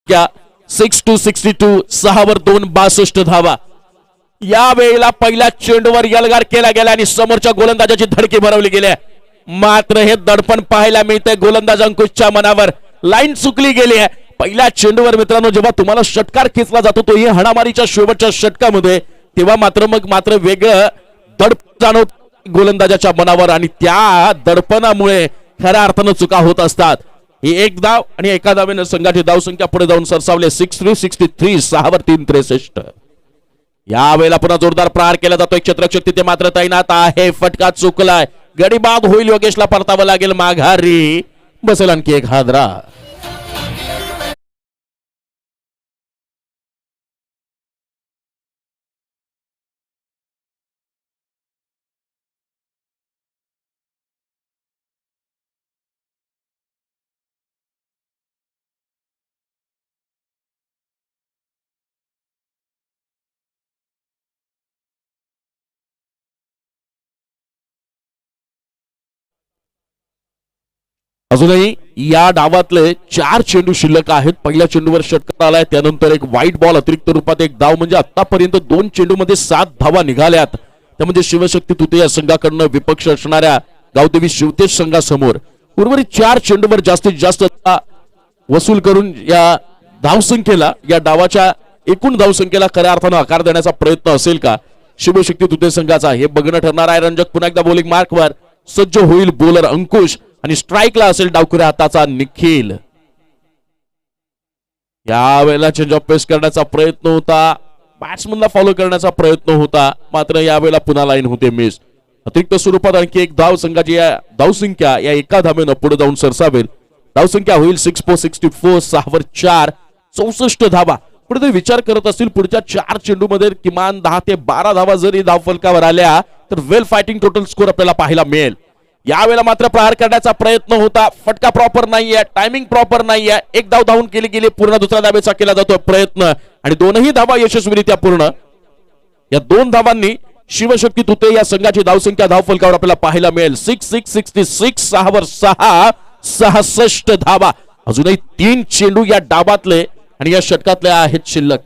क्या 6-2, 6वर 2, 62 धावा. या वेळेला पहिल्या चेंडूवर यलगार केला गेला आणि समोरच्या गोलंदाजाची धडकी भरवली गेली. मात्र हे दडपण पाहायला मिळतंय गोलंदाज अंकुशच्या मनावर. लाईन चुकली गेली आहे. पहिल्या चेंडूवर मित्रांनो जेव्हा तुम्हाला षटकार खेचला जातो तो ही हाणामारीच्या शेवटच्या षटकामध्ये, तेव्हा मात्र वेगळं दडपण जाणवत गोलंदाजाच्या मनावर आणि त्या दडपणामुळे खऱ्या अर्थानं चुका होत असतात. ही एक धाव आणि एका धावेनं संघाची धावसंख्या पुढे जाऊन सरसावले 63 6वर 3 यावेळेला पुन्हा जोरदार प्रहार केला जातोय. क्षेत्ररक्षक तिथे मात्र तैनात आहे. फटका चुकलाय. गडी बाद होईल. योगेशला परतावं लागेल माघारी. बसेल आणखी एक हादरा. अजूनही या डावातले 4 चेंडू शिल्लक आहेत. पहिल्या चेंडूवर षटकार आलाय, त्यानंतर एक व्हाईट बॉल, अतिरिक्त रूपात एक धाव, म्हणजे आतापर्यंत 2 चेंडूमध्ये 7 धावा निघाल्यात. त्यामध्ये शिवशक्ती तुते या संघाकडनं विपक्ष असणाऱ्या गावदेवी शिवतेज संघासमोर उर्वरित 4 चेंडूवर जास्तीत जास्त वसूल करून या धावसंख्येला, या डावाच्या एकूण धावसंख्येला खऱ्या अर्थानं आकार देण्याचा प्रयत्न असेल का शिवशक्ती तुते संघाचा, हे बघणं ठरणार आहे. रंजक पुन्हा एकदा बॉलिंग मार्कवर सज्ज होईल बॉलर अंकुश आणि स्ट्राईकला असेल डावखुऱ्या हाताचा निखिल. यावेळेला चेंज ऑफ पेस करण्याचा प्रयत्न होता, बॅट्समनला फॉलो करण्याचा प्रयत्न होता, मात्र यावेळेला पुन्हा लाईन होते मिस. अतिरिक्त स्वरूपात आणखी एक धाव संघाची या धावसंख्या या एका धावेनं पुढे जाऊन सरसावेल. धावसंख्या होईल 64 6वर 4 64 धावा. पुढे ते विचार करत असतील पुढच्या 4 चेंडूमध्ये किमान 10 ते 12 धावा जरी धाव फलकावर आल्या तर वेल फायटिंग टोटल स्कोर आपल्याला पाहायला मिळेल. यावेळेला मात्र प्रहार करण्याचा प्रयत्न होता. फटका प्रॉपर नाहीये, टायमिंग प्रॉपर नाहीये. एक धाव धावून केली गेली, पूर्ण दुसऱ्या धावेचा केला जातो प्रयत्न आणि दोनही धावा यशस्वीरित्या पूर्ण. या 2 धावांनी शिवशक्ती तुते या संघाची धावसंख्या धाव फलकावर आपल्याला पाहायला मिळेल 66 6वर 6 66 धावा. अजूनही 3 चेंडू या डावातले आणि या षटकातले आहेत शिल्लक.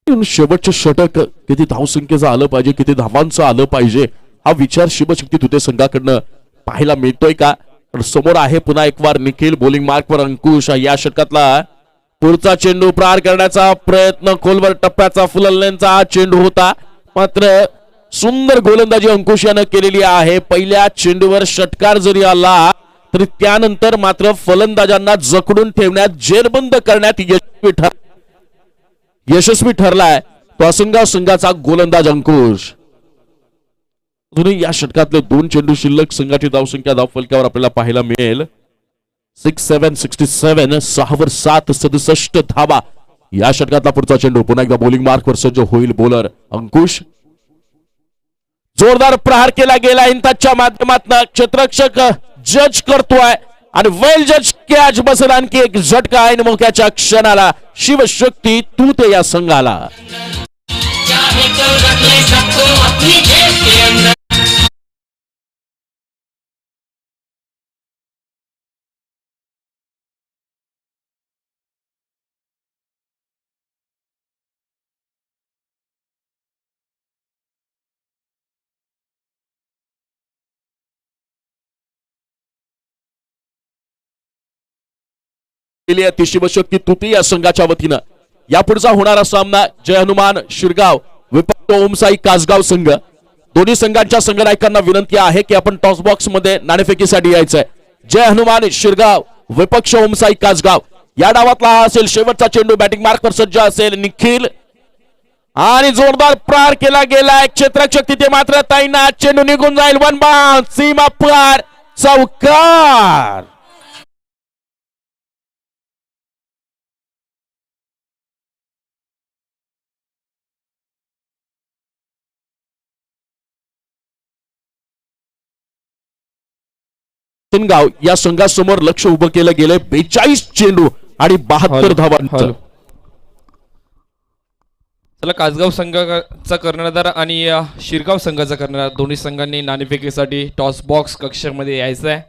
शेवटचं षटक किती धावसंख्येचं आलं पाहिजे, किती धावांचं आलं पाहिजे, हा विचार शिवशक्ती तुते संघाकडनं पाहायला मिळतोय का. समोर आहे पुन्हा एक वार निखिल, बॉलिंग मार्कवर अंकुश. या षटकातला पुढचा चेंडू प्रहार करण्याचा प्रयत्न, खोलवर टप्प्याचा फुललेंचा हा चेंडू होता, मात्र सुंदर गोलंदाजी अंकुश यानं केलेली आहे. पहिल्या चेंडूवर षटकार जरी आला तरी त्यानंतर मात्र फलंदाजांना जखडून ठेवण्यात, जेरबंद करण्यात यशस्वी ठरलाय तो असंघा संघाचा गोलंदाज अंकुश. अजूनही या षटकातले 2 चेंडू शिल्लक. संघाची धावसंख्या धाव फलकावर आपल्याला पाहायला मिळेल 67 6वर 7 67 धावा. या षटकातला पुढचा चेंडू पुन्हा एकदा बॉलिंग मार्कवर सज्ज होईल बॉलर अंकुश. जोरदार प्रहार केला गेला इंताच्या माध्यमातून. क्षेत्ररक्षक जज करतोय आणि वेल जज कॅच. बसेल आणखी एक झटका आहे मोक्याच्या क्षणाला शिवशक्ती तुते या संघाला. शिवशक्ती तुते या संघाच्या वतीनं यापुढचा होणारा सामना जय हनुमान शिरगाव विपक्ष ओमसाई कासगाव संघ. दोन्ही संघांच्या संघनायकांना विनंती आहे की आपण टॉस बॉक्स मध्ये नाणेफेकीसाठी यायचंय. जय हनुमान शिरगाव विपक्ष ओमसाई कासगाव. या डावातला हा असेल शेवटचा चेंडू. बॅटिंग मार्कवर सज्ज असेल निखिल आणि जोरदार प्रहार केला गेलाय. क्षेत्ररक्षक तिथे मात्र तैनात. चेंडू निघून जाईल. 1 बाउंड, सीमा पार, चौकार. गाव या संघासमोर लक्ष उभं केलं गेलंय. 42 चेंडू आणि 72 धावांचं. चला, कासगाव संघाचा कर्णधार आणि शिरगाव संघाचा कर्णधार दोन्ही संघांनी नाणेफेकीसाठी टॉस बॉक्स कक्षामध्ये यायचं आहे.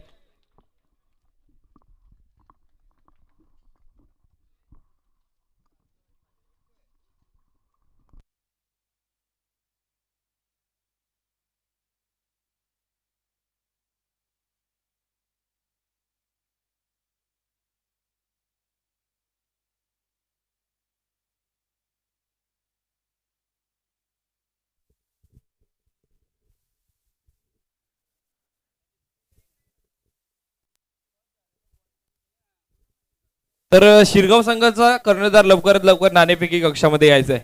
तर शिरगाव संघाचा कर्णधार लवकरात लवकर नाणेफेकी कक्षामध्ये यायचा आहे.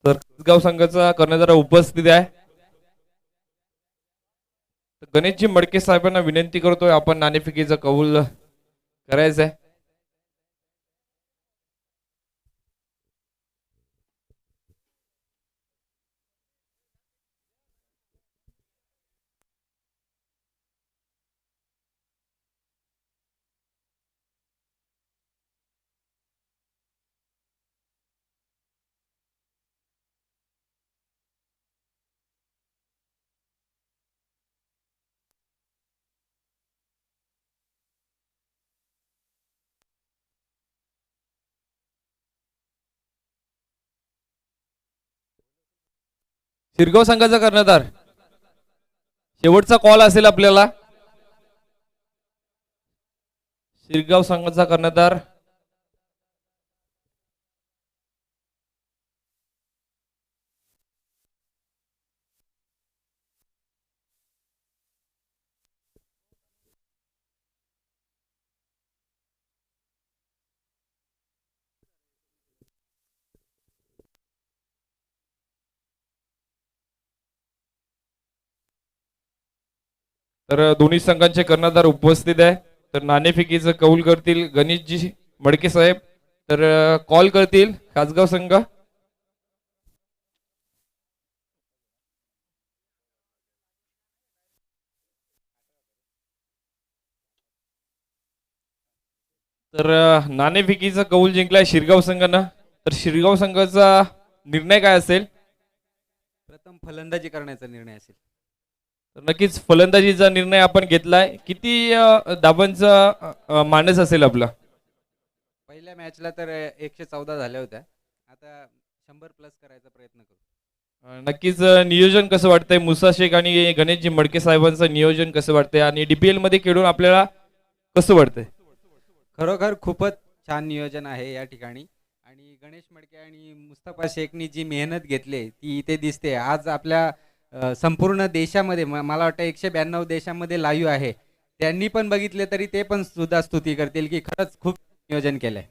तर गाव संघाचा कर्णधार उपस्थित आहे. तर गणेशजी मडके साहेबांना विनंती करतोय आपण नाणेफेकीचा कौल करायचा आहे. शिरगाव संघाचा कर्णधार शेवटचा कॉल असेल आपल्याला. शिरगाव संघाचा कर्णधार तर दोन्ही संघांचे कर्णधार उपस्थित आहे. तर नाणेफेकीचं कौल करतील गणेशजी मडके साहेब. तर कॉल करतील कासगाव संघ. तर नाणेफेकीचा कौल जिंकलाय शिरगाव संघानं. तर शिरगाव संघाचा निर्णय काय असेल? प्रथम फलंदाजी करण्याचा निर्णय असेल. तर नक्कीच फलंदाजीचा निर्णय आपण घेतलाय. किती धावांचा मानस असेल आपला? पहिल्या मॅचला तर 114 झाल्या होत्या. आता 100 प्लस करायचा प्रयत्न करू. नक्कीच नियोजन कसं वाटतंय मुसा शेख आणि गणेशजी मडके साहेबांचं नियोजन कसं वाटतंय आणि डीपीएल मध्ये खेळून आपल्याला कसं वाटतंय? खरोखर खूपच छान नियोजन आहे या ठिकाणी. आणि गणेश मडके आणि मुस्तफा शेखनी जी मेहनत घेतली ती इथे दिसते. आज आपल्या संपूर्ण देशामध्ये मला वाटतं 192 देशामध्ये लाईव्ह आहे. त्यांनी पण बघितले तरी ते पण सुद्धा स्तुती करतील की खरंच खूप नियोजन केलंय.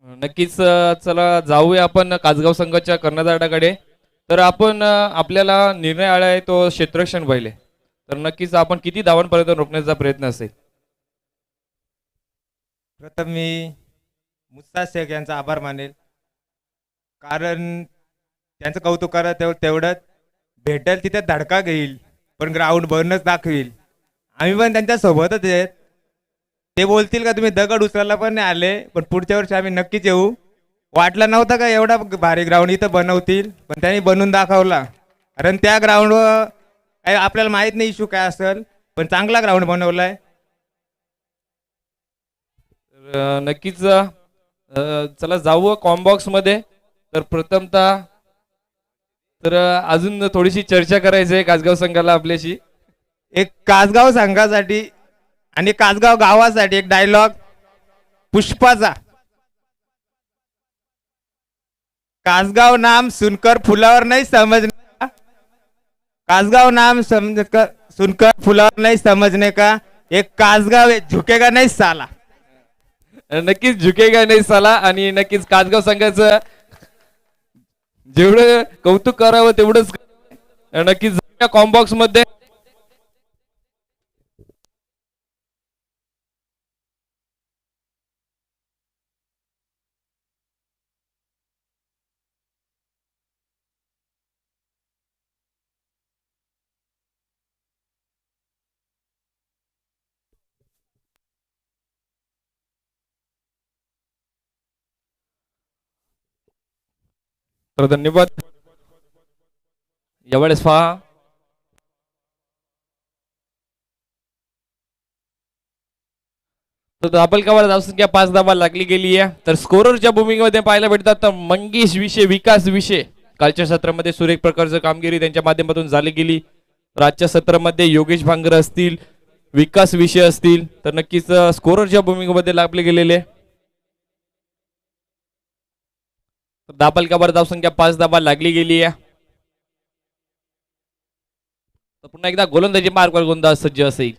नक्कीच चला जाऊया आपण कासगाव संघाच्या कर्णधाराकडे. तर आपण आपल्याला निर्णय आला आहे तो क्षेत्ररक्षण पहिले. तर नक्कीच आपण किती धावांपर्यंत रोखण्याचा प्रयत्न असेल? प्रथम मी मुस्ताद शेख यांचा आभार मानेल, कारण त्यांचं कौतुक करा तेवढंच भेटेल तिथे धडका घेईल, पण ग्राउंड भरूनच दाखवील. आम्ही पण त्यांच्या सोबतच आहेत. ते बोलतील का तुम्ही दगड उचलायला पण नाही आले, पण पुढच्या वर्षी आम्ही नक्कीच येऊ. वाटलं नव्हतं का एवढा भारी ग्राउंड इथं बनवतील, पण त्यांनी बनवून दाखवला. कारण त्या ग्राउंडवर काय आपल्याला माहीत नाही इश्यू काय असेल, पण चांगला ग्राउंड बनवलाय. नक्कीच चला जाऊ कॉम्बॉक्स मध्ये. तर प्रथमतः तर अजून थोडीशी चर्चा करायची आहे कासगाव संघाला आपल्याशी. एक कासगाव संघासाठी आणि कासगाव गावासाठी एक डायलॉग पुष्पाचा. कासगाव नाम सुनकर फुलावर नाही समजने का, कासगाव नाम सुनकर फुलावर नाही समजने का, एक कासगाव झुकेगा नाही साला. नक्कीच झुकेगा नाही साला. आणि नक्कीच कासगाव संघाचं जेवढं कौतुक करावं तेवढंच. नक्कीच कॉम्बॉक्स मध्ये. तर धन्यवाद. यावेळेस पहा तर धाबलकावर धावसंख्या 5 धावा लागली गेली आहे. तर स्कोररच्या भूमिकेमध्ये पाहायला भेटतात तर मंगेश विषय, विकास विषय. कालच्या सत्रामध्ये सुरेख प्रकारचं कामगिरी त्यांच्या माध्यमातून झाली गेली. तर आजच्या सत्रामध्ये योगेश भांगर असतील, विकास विषय असतील, तर नक्कीच स्कोररच्या भूमिकेमध्ये लागले गेलेले. धाबलकावर धावसंख्या 5 धावा लागली गेली आहे. तर पुन्हा एकदा गोलंदाजी मार्गवर गोंधळ सज्ज असेल.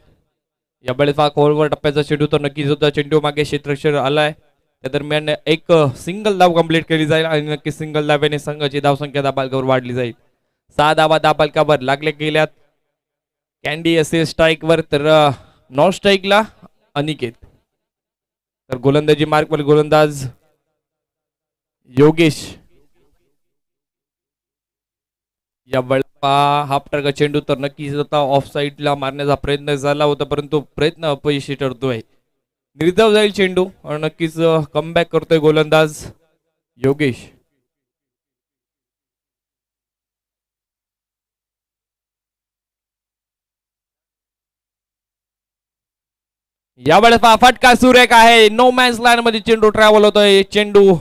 या वेळेस हा खोलवर टप्प्याचा चेंडू तर नक्कीच होता. चेंडू मागे क्षेत्ररक्षक आलाय. त्या दरम्यान एक सिंगल धाव कंप्लीट केली जाईल आणि नक्कीच सिंगल धाव्याने संघाची धावसंख्या दाबालकावर वाढली जाईल. 6 धावा दाबालकावर लागल्या गेल्यात. कॅन्डी असेल स्ट्राईक वर तर नॉन स्ट्राईकला अनिकेत. तर गोलंदाजी मार्कवर गोलंदाज योगेश. या हाफ टार्गेट चेंडू तर नक्कीच होता. ऑफ साईडला मारण्याचा प्रयत्न झाला होता परंतु प्रयत्न अपयशी ठरतोय. निर्धाव जाईल चेंडू आणि नक्कीच कमबॅक करतोय गोलंदाज योगेश. यावेळेस फटका सुरेख आहे. नो मॅन्स लाईन मध्ये चेंडू ट्रॅव्हल होतोय. चेंडू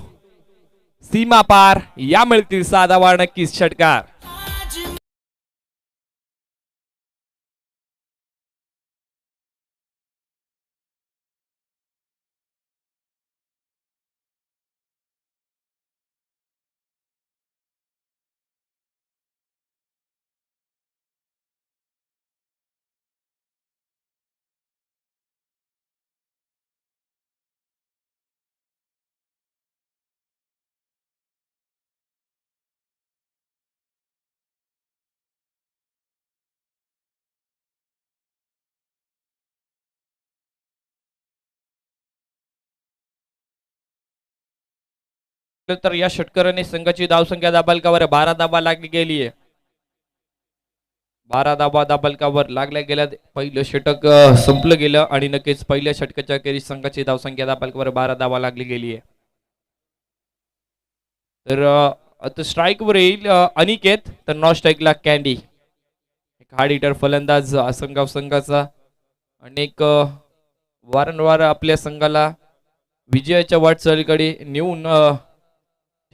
सीमा पार. या मिळतील 6 धावा नक्कीच षटकार. तर या षटकाराने संघाची धावसंख्या दाबालकावर 12 धावा लागली गेली आहे. 12 धावा दाबालकावर लागल्या गेल्या. पहिलं षटक संपलं गेलं आणि नक्कीच पहिल्या षटकाच्या अखेरीस संघाची धावसंख्या दाबालकावर 12 धावा लागली गेली आहे. तर आता स्ट्राईक वर येईल अनिकेत तर नॉन स्ट्राईकला कॅन्डी. एक हार्ड हिटर फलंदाज संघाचा अनेक वारंवार आपल्या संघाला विजयाच्या वाटचालीकडे नेऊन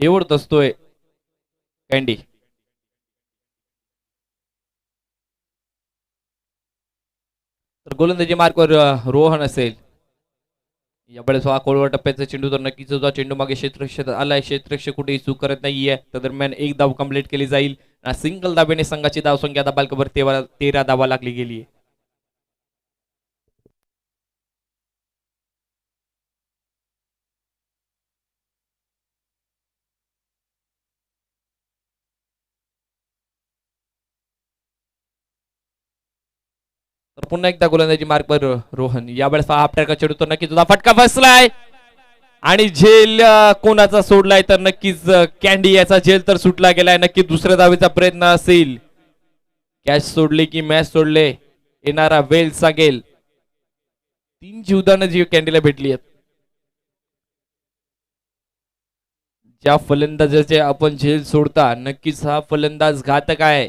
ठेवत असतोय कॅन्डी. तर गोलंदाजी मार्कवर रोहन असेल. यावेळेस हा कोलवर टप्प्याचा चेंडू तर नक्कीच होता. चेंडू मागे क्षेत्ररक्षक आलाय. क्षेत्ररक्षक कुठेही चूक करत नाहीये. त्या दरम्यान एक धाव कंप्लीट केली जाईल. सिंगल धाब्याने संघाची धावसंख्या दाबालकावर 13 धावा लागली गेली. तर पुन्हा एकदा गोलंदाजी मार्कवर रोहन. यावेळेस हाफ टार्गेट चेंडू तर नक्कीच होता. फटका बसलाय आणि झेल कोणाचा सोडलाय तर नक्कीच कॅन्डी याचा झेल तर सुटला गेलाय. नक्की दुसऱ्या धावेचा प्रयत्न असेल. कॅच सोडले की मॅच सोडले येणारा वेल सांगेल. 3 जीवदानं जी कॅन्डीला भेटली आहेत. ज्या फलंदाजाचे आपण झेल सोडता नक्कीच हा फलंदाज घातक आहे.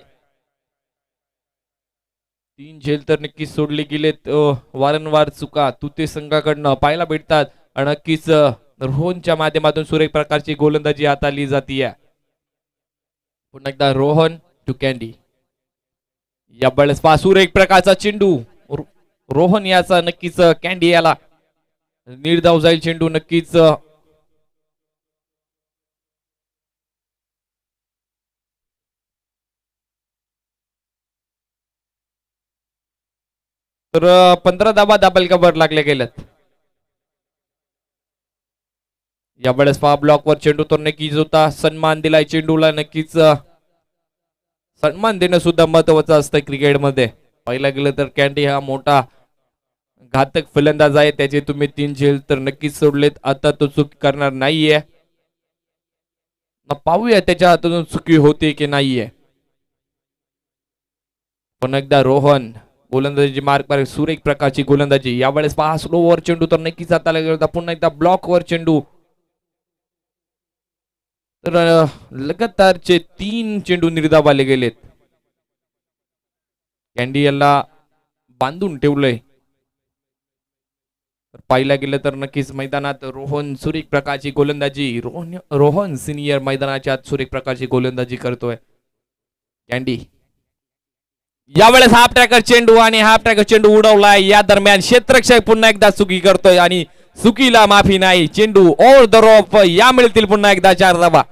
3 झेल तर नक्कीच सोडले गेलेत. वारंवार चुका तुते संघाकडनं पाहायला भेटतात. नक्कीच रोहनच्या माध्यमातून सुरेख प्रकारची गोलंदाजी हाताळली जाते. पुन्हा एकदा रोहन टू कॅन्डी. या वेळेस पासून एक प्रकारचा चेंडू रोहन याचा नक्कीच कॅन्डी याला निर्धाव जाईल चेंडू. नक्कीच तर 15 धावा दाबालकावर लागल्या गेल्यात. यावेळेस ब्लॉकवर चेंडू तर नक्कीच होता. सन्मान दिलाय चेंडूला. नक्कीच सन्मान देणं सुद्धा महत्वाचं असतं क्रिकेटमध्ये. पाहिला गेलं तर कॅन्डी हा मोठा घातक फलंदाज आहे. त्याचे तुम्ही 3 झेल तर नक्कीच सोडलेत. आता तो चूक करणार नाहीये. पाहूया त्याच्या हातून चुकी होते की नाहीये. पण एकदा रोहन गोलंदाजी मार्कवर सुरेख प्रकारची गोलंदाजी. यावेळेस स्लो ओव्हर चेंडू तर नक्कीच हाताला गेला होता. पुन्हा एकदा ब्लॉक वर चेंडू. तर लगातारचे 3 चेंडू निर्धाव आले गेलेत. कॅन्डी याला बांधून ठेवलंय. पाहिला गेलं तर नक्कीच मैदानात रोहन सुरेख प्रकारची गोलंदाजी. रोहन सिनियर मैदानाच्या आत सुरेख प्रकारची गोलंदाजी करतोय. कॅन्डी यावेळेस हाफ ट्रॅकर चेंडू आणि हाफ ट्रॅकर चेंडू उडवलाय. या दरम्यान क्षेत्ररक्षक पुन्हा एकदा चुकी करतोय आणि चुकीला माफी नाही. चेंडू ओव्हर द रॉप. या मिळतील पुन्हा एकदा 4 धावा.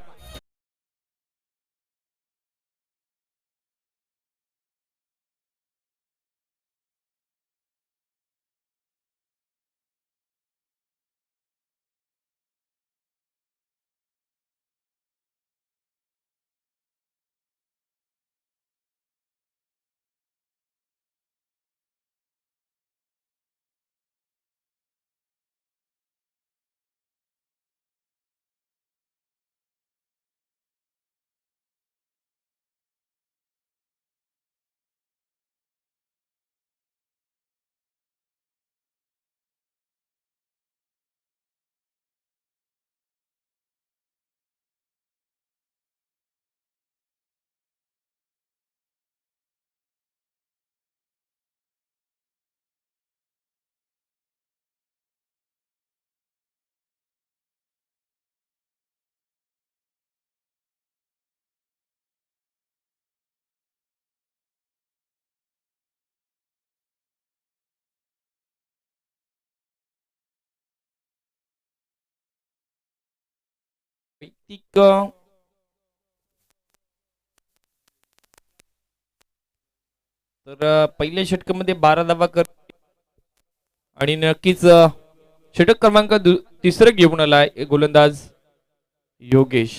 नैतिक तर पहिल्या षटकामध्ये 12 धावा कर आणि नक्कीच षटक क्रमांक तिसरं घेऊन आलाय गोलंदाज योगेश.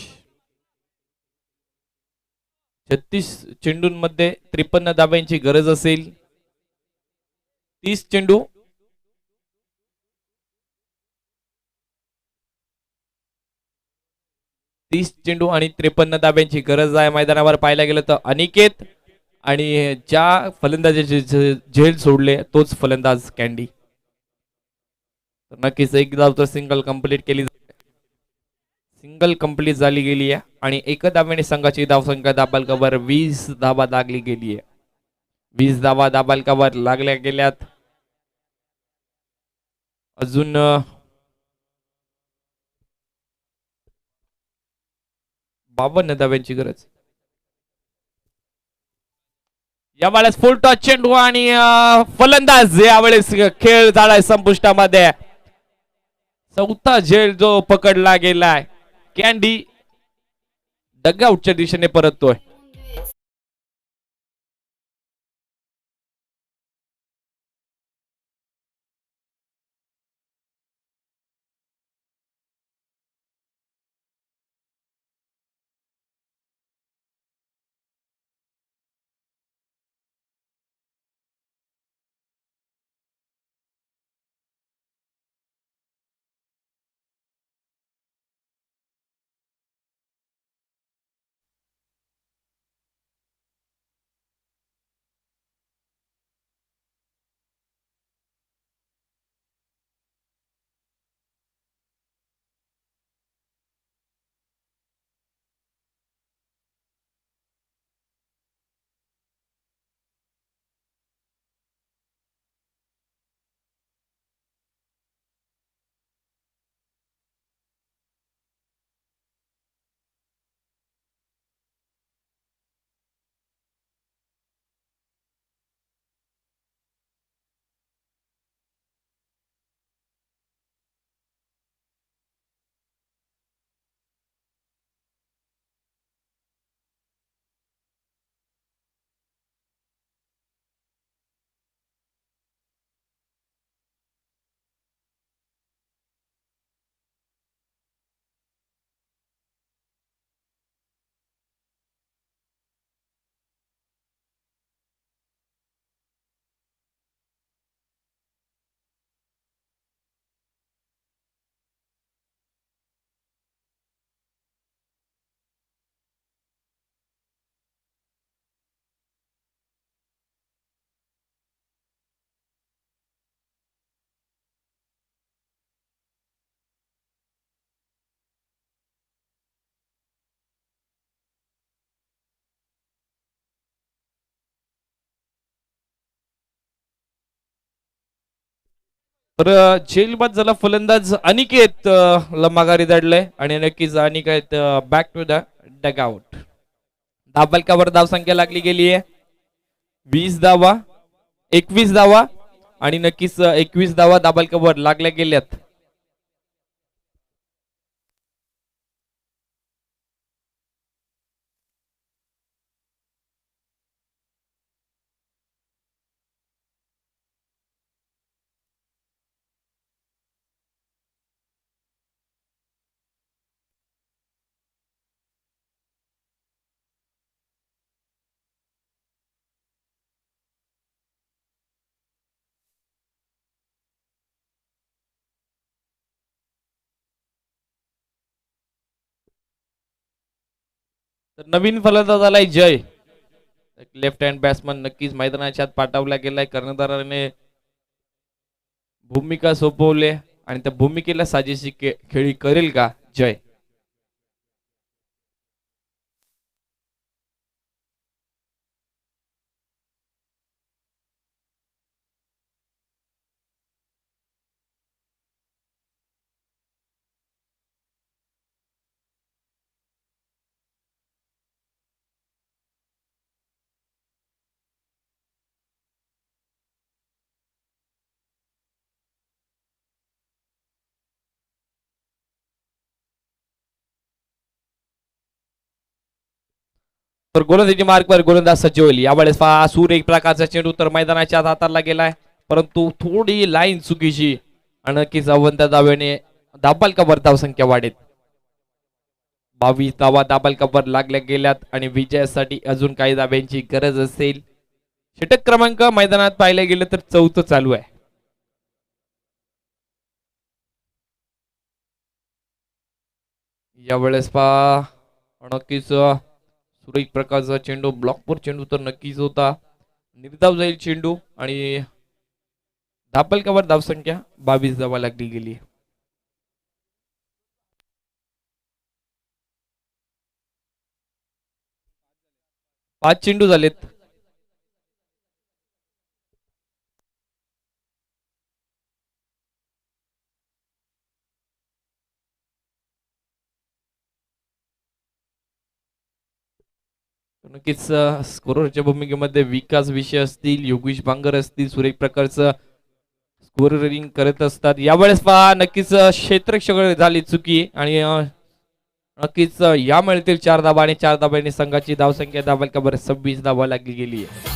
36 चेंडूंमध्ये 53 धाब्यांची गरज असेल. 30 चेंडू 30 चेंडू आणि 53 धाब्यांची गरज आहे मैदानावर. पाहायला गेलं तर अनिकेत आणि ज्या फलंदाजाचे झेल सोडले तोच फलंदाज कॅन्डी. तर नक्कीच एक धाव तर सिंगल कंप्लीट केली, सिंगल कंप्लीट झाली गेली आहे आणि एका धाव्याने संघाची धावसंख्या दाबालकावर 20 धावा लागली गेली आहे. 20 धावा दाबालकावर लागल्या गेल्यात. अजून 52 धाव्यांची गरज. यावेळेस फुल टॉस चेंडू आणि फलंदाज यावेळेस खेळ झालाय संपुष्टामध्ये. चौथा झेल जो पकडला गेलाय, कॅन्डी डगआउटच्या दिशेने परततोय. तर झेल बाद झाला फलंदाज अनिकेत ला माघारी धाडलंय आणि नक्कीच Aniket back to the dugout. धावबालकावर धावसंख्या लागली गेली आहे 20 धावा, 21 धावा आणि नक्कीच 21 धावा धावबालकावर लागल्या गेल्यात. तर नवीन फलंदाज आलाय जय, लेफ्ट हँड बॅट्समन. नक्कीच मैदानाच्या आत पाठवला गेलाय. कर्णधाराने भूमिका सोपवली आणि त्या भूमिकेला साजेशी खेळी करेल का जय. तर गोलंदाजी मार्कवर गोलंदाज सज्ज होईल. यावेळेस पहा सूर्य एक प्रकारचा चेंडू तर मैदानाच्या आत हाताळला गेलाय, परंतु थोडी लाईन चुकीची आणि नक्कीच अवंत दाव्याने धाबालकावर धावसंख्या वाढेल. 22 धावा धाबालकावर लागल्या गेल्यात आणि विजयासाठी अजून काही धाब्यांची गरज असेल. षटक क्रमांक मैदानात पाहिलं गेलं तर 4थं चालू आहे. यावेळेस पहा नक्कीच सुरेख प्रकारचा चेंडू ब्लॉकवर चेंडू तर नक्कीच होता. निर्धाव जाईल चेंडू आणि धापलकावर धावसंख्या 22 धावा लागली गेली. पाच चेंडू झालेत. नक्कीच स्कोररच्या भूमिकेमध्ये विकास विषय असतील, योगेश बांगर असतील, सुरेख प्रकारचं स्कोरिंग करत असतात. यावेळेस पहा नक्कीच क्षेत्ररक्षक झाली चुकी आणि नक्कीच या मिळतील 4 धाबा आणि 4 धाब्याने संघाची धावसंख्या धाबालकावर 26 धावा लागली गेली आहे.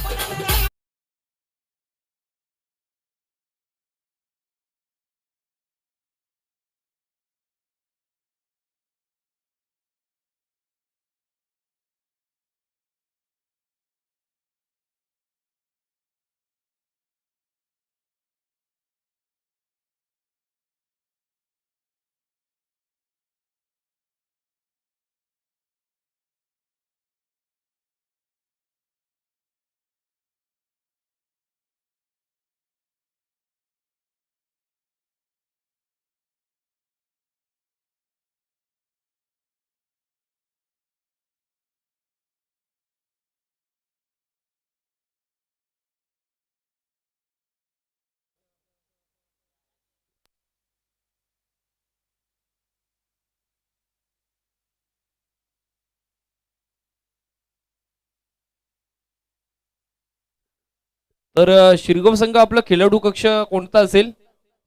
तर शिरगाव संघ आपला खेळाडू कक्ष कोणता असेल?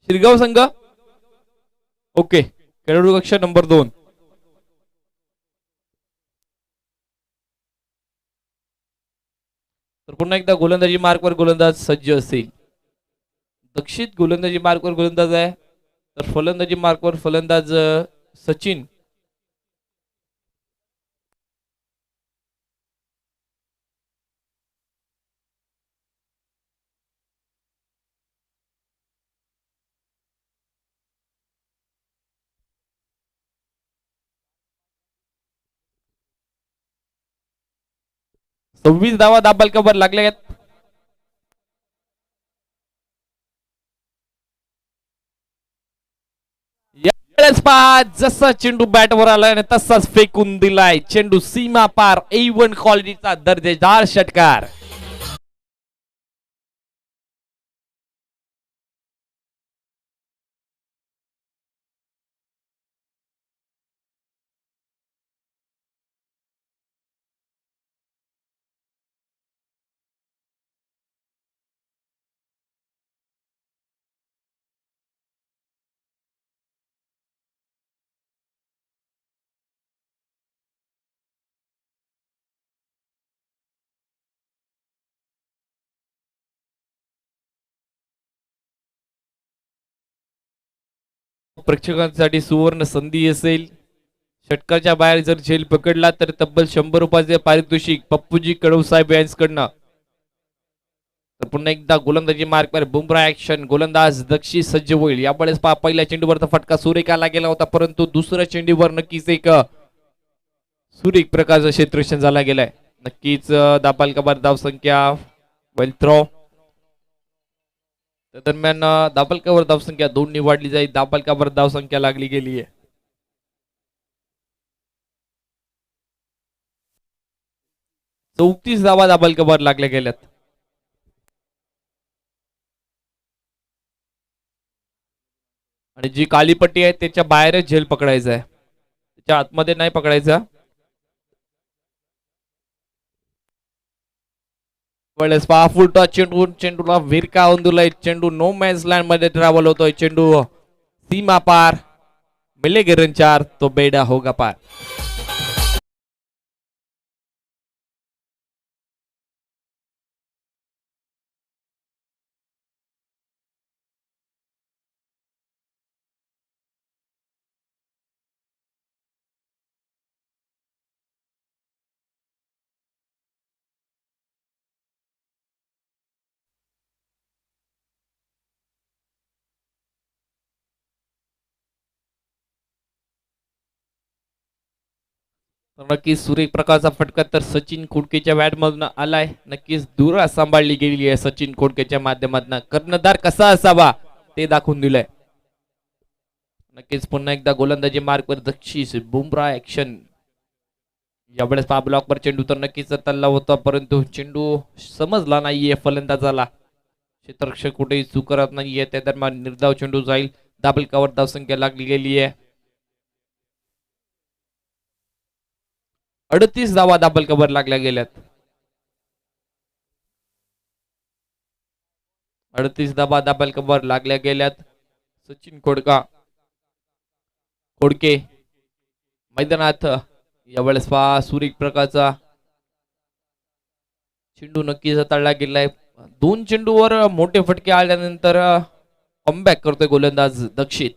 शिरगाव संघ ओके, खेळाडू कक्ष नंबर 2. तर पुन्हा एकदा गोलंदाजी मार्कवर गोलंदाज सज्ज असेल. दक्षित गोलंदाजी मार्कवर गोलंदाज आहे, तर फलंदाजी मार्कवर फलंदाज सचिन. सव्वीस धावा दाबालकावर लागल्या आहेत. यावेळेस पहा जसा चेंडू बॅटवर आलाय आणि तसाच फेकून दिलाय. चेंडू सीमा पार A1 क्वालिटीचा दर्जेदार षटकार. प्रेक्षकांसाठी सुवर्ण संधी असेल. षटकाच्या बाहेर जर झेल पकडला तर तब्बल 100 रुपयाचे पारितोषिक पप्पूजी कडव साहेब यांच्याकडनं. तर पुन्हा एकदा गोलंदाजी मार्कवर बुमरा ऍक्शन. गोलंदाज दक्षी सज्ज होईल. यावेळेस पहा पहिल्या चेंडूवरचा फटका सुरेखाला गेला होता, परंतु दुसऱ्या चेंडूवर नक्कीच एक सुरेख प्रकारचं क्षेत्ररक्षण झाला गेलाय. नक्कीच दाबालकावर धावसंख्या वेल थ्रो. त्या दरम्यान दाबालकावर धावसंख्या 2 निवडली जाईल. दाबालकावर धावसंख्या लागली गेली आहे. चौतीस धावा दाबालकावर लागल्या गेल्यात. आणि जी काली पट्टी आहे त्याच्या बाहेरच झेल पकडायचा आहे, त्याच्या आतमध्ये नाही पकडायचा. वेळेस पहा फुल टॉस चेंडू. चेंडूला विरका दिलाय. चेंडू नो मॅन्स लँड मध्ये ट्रॅव्हल होतोय. चेंडू सीमा पार. मिलेगे रन 4 तो बेडा होगा पार. तर नक्कीच सुरेख प्रकारचा फटका तर सचिन खोडकेच्या बॅट मधून आलाय. नक्कीच दूर सांभाळली गेली आहे सचिन खोडकेच्या माध्यमातून. कर्णधार कसा असावा ते दाखवून दिलंय. नक्कीच पुन्हा एकदा गोलंदाजी मार्कवर दक्षिश बुमराह ऍक्शन. यावेळेस पहा ब्लॉकवर चेंडू तर नक्कीच तल्ला होता, परंतु चेंडू समजला नाहीये फलंदाजाला. क्षेत्ररक्षक कुठेही चूक करत नाहीये. त्या दरम्यान निर्धाव चेंडू जाईल. दाबलकावर धावसंख्या लागली गेली आहे. 38 धावा दाबलकावर लागल्या गेल्यात. 38 धावा दाबलकावर लागल्या गेल्यात. सचिन खोडके मैदानात यावेळेस पहा सुरेख प्रकारचा चेंडू नक्कीच तळला गेलाय. 2 चेंडूवर मोठे फटके आल्यानंतर कमबॅक करतोय गोलंदाज दक्षित.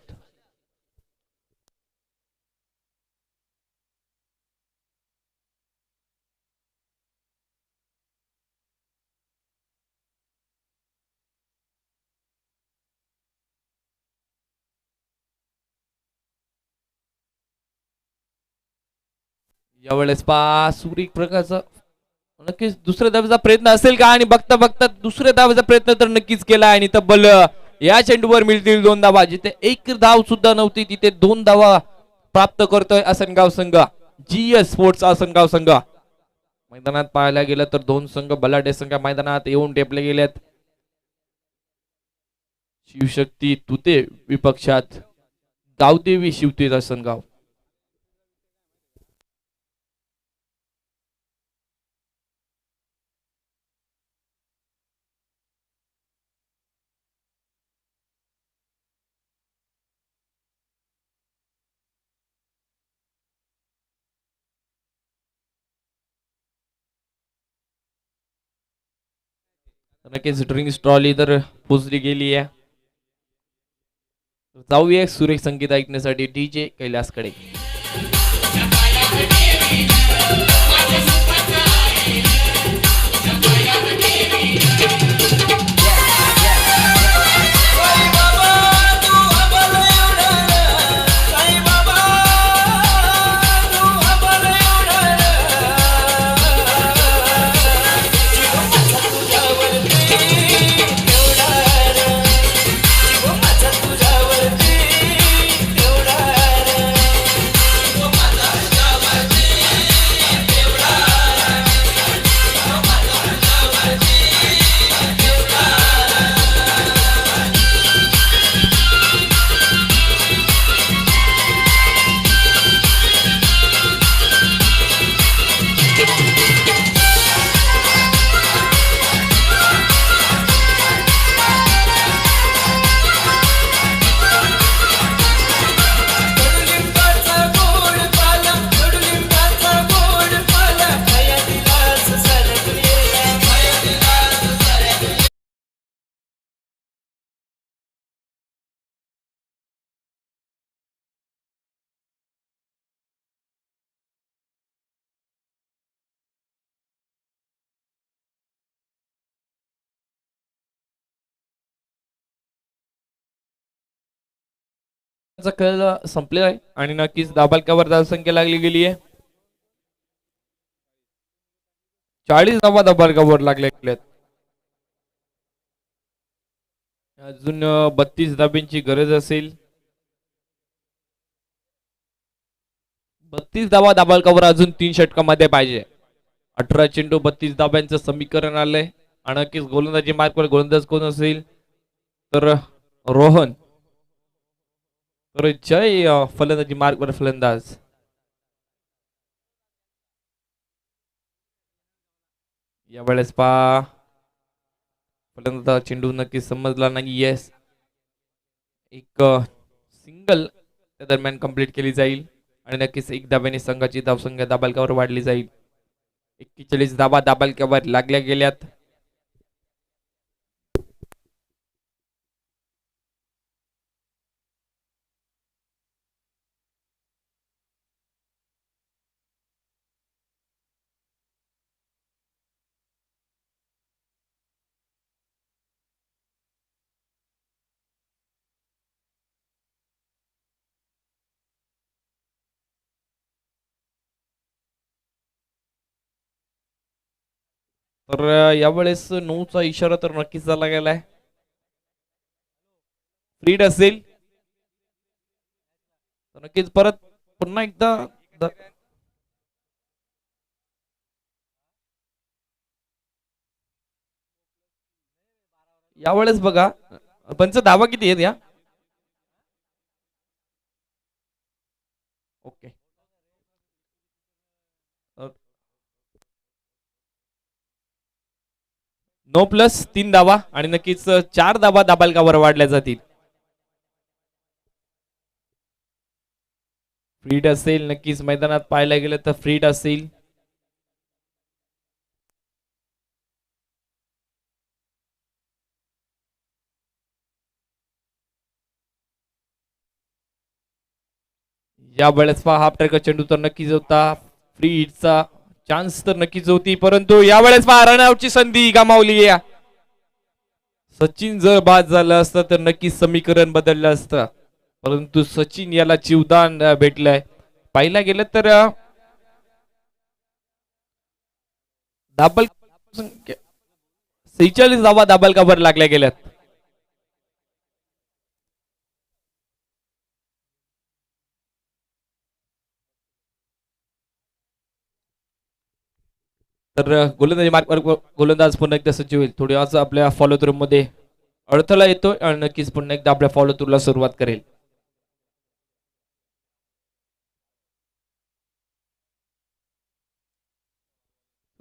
यावेळेस पहा सुरेख प्रकारचा नक्कीच दुसऱ्या धावेचा प्रयत्न असेल का, आणि बघता बघता दुसऱ्या धावेचा प्रयत्न तर नक्कीच केला, आणि तब्बल या चेंडूवर मिळतील 2 धावा. जिथे एक धाव सुद्धा नव्हती तिथे 2 धावा प्राप्त करतोय आसनगाव संघ. GS स्पोर्ट्स आसनगाव संघ. मैदानात पाहायला गेलं तर 2 संघ बलाढ्य संघ मैदानात येऊन टेपले गेलेत. शिवशक्ती तुते विपक्षात गावदेवी शिवतेज आसनगाव. नक्कीच ड्रिंक्स ट्रॉली तर पोचली गेली आहे. जाऊया सुरेख संगीत ऐकण्यासाठी DJ कैलासकडे. खेळ संपलेला आहे आणि नक्कीच दाबालकावर धावसंख्या लागली गेली आहे. 40 धावा दाबालकावर लागल्या गेल्यात. अजून 32 धाब्यांची गरज असेल. 32 धावा दाबालकावर अजून 3 षटकामध्ये पाहिजे. 18 चेंडू 32 धाब्यांचं समीकरण आलंय. आणि नक्कीच गोलंदाजी मार्कवर गोलंदाज कोण असेल तर रोहन. तर जय फलंदाजी मार्कवर फलंदाज. यावेळेस पहा फलंदाज चेंडू नक्की समजला नाही. येस एक सिंगल त्या दरम्यान कंप्लीट केली जाईल आणि नक्कीच 1 धाब्याने संघाची धावसंख्या दाबालकावर वाढली जाईल. 41 धाबा दाबालकावर लागल्या गेल्यात. तर यावेळेस 9चा इशारा तर नक्कीच झाला गेलाय. फ्रीड असेल तर नक्कीच परत पुन्हा एकदा यावेळेस बघा पंच धावा किती आहेत या. ओके. 9+3 धावा आणि नक्कीच 4 धावा दाबालकावर वाढल्या जातील. फ्रीड असेल नक्कीच मैदानात पाहायला गेलं तर फ्रीड असेल. या वेळेस पहा हाफ ट्रॅक चेंडू तर नक्कीच होता. फ्री हिटचा चान्स तर नक्कीच होती परंतु यावेळेस पहा रनआउटची संधी गमावली आहे. सचिन जर बाद झालं असतं तर नक्कीच समीकरण बदललं असतं परंतु सचिन याला जीवदान भेटलंय. पाहिला गेलं तर दाबल 46 धावा दाबलकावर लागल्या गेल्यात. तर गोलंदाजी मार्कवर गोलंदाज पुन्हा एकदा सज्ज होईल. थोडी आज आपल्या फॉलो थ्रू मध्ये अडथळा येतोय आणि नक्कीच पुन्हा एकदा आपल्या फॉलो थ्रूला सुरुवात करेल.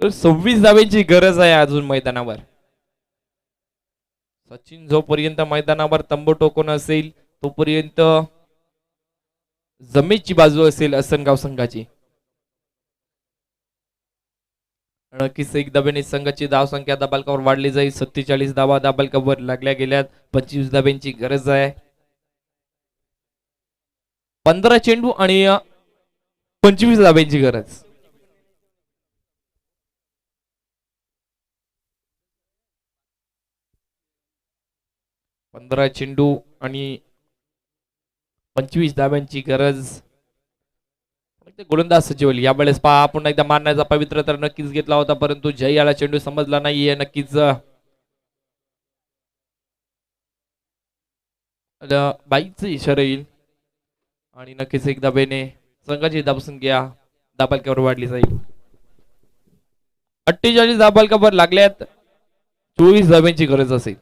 तर 26 धावेची गरज आहे अजून मैदानावर. सचिन जोपर्यंत मैदानावर तंबू टोकून असेल तोपर्यंत जमेची बाजू असेल असनगाव संघाची. नक्कीच एक धाब्याने संघाची धाव संख्या दाबालकावर वाढली जाईल. 47 धावा दाबालकावर लागल्या गेल्यात. 25 धाब्यांची गरज आहे. 15 चेंडू आणि 25 धाब्यांची गरज. पंधरा चेंडू आणि 25 धाब्यांची गरज. गोलंदाज सचिवली यावेळेस पहा पुन्हा एकदा मारण्याचा पवित्र तर नक्कीच घेतला होता परंतु जय याला चेंडू समजला नाहीये. नक्कीच बाईकचा इशारा येईल आणि नक्कीच एक धाब्याने संघाची धावसंख्या दाबालकावर वाढली जाईल. 48 दाबालकावर लागल्यात. 24 धाब्यांची गरज असेल.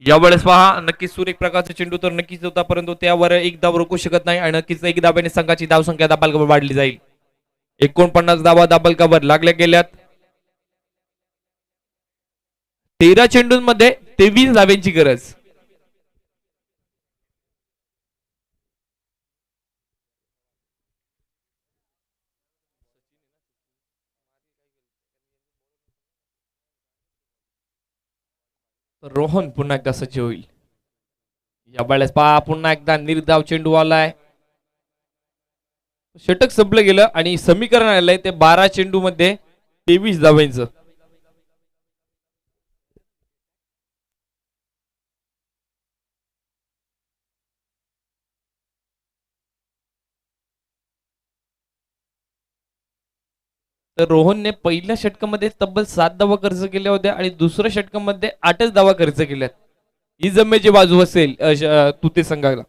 यावेळेस पहा नक्कीच सुरेख प्रकारचा चेंडू तर नक्कीच होता परंतु त्यावर एक धाव रोखू शकत नाही आणि नक्कीच एक धाब्याने संघाची धावसंख्या दाबालकावर वाढली जाईल. 49 धावा दाबालकावर लागल्या गेल्यात. 13 चेंडूंमध्ये 23 धाब्यांची गरज. रोहन पुन्हा एकदा सज्ज होईल. या वेळेस पहा पुन्हा एकदा निर्धाव चेंडू आलाय. षटक संपलं गेलं आणि समीकरण आलंय ते 12 चेंडू मध्ये 23 धावांचं. तर रोहनने पहिल्या षटकामध्ये तब्बल 7 धावा खर्च केल्या होत्या आणि दुसऱ्या षटकामध्ये 8च धावा खर्च केल्यात. ही जमेची बाजू असेल तुते संघाला.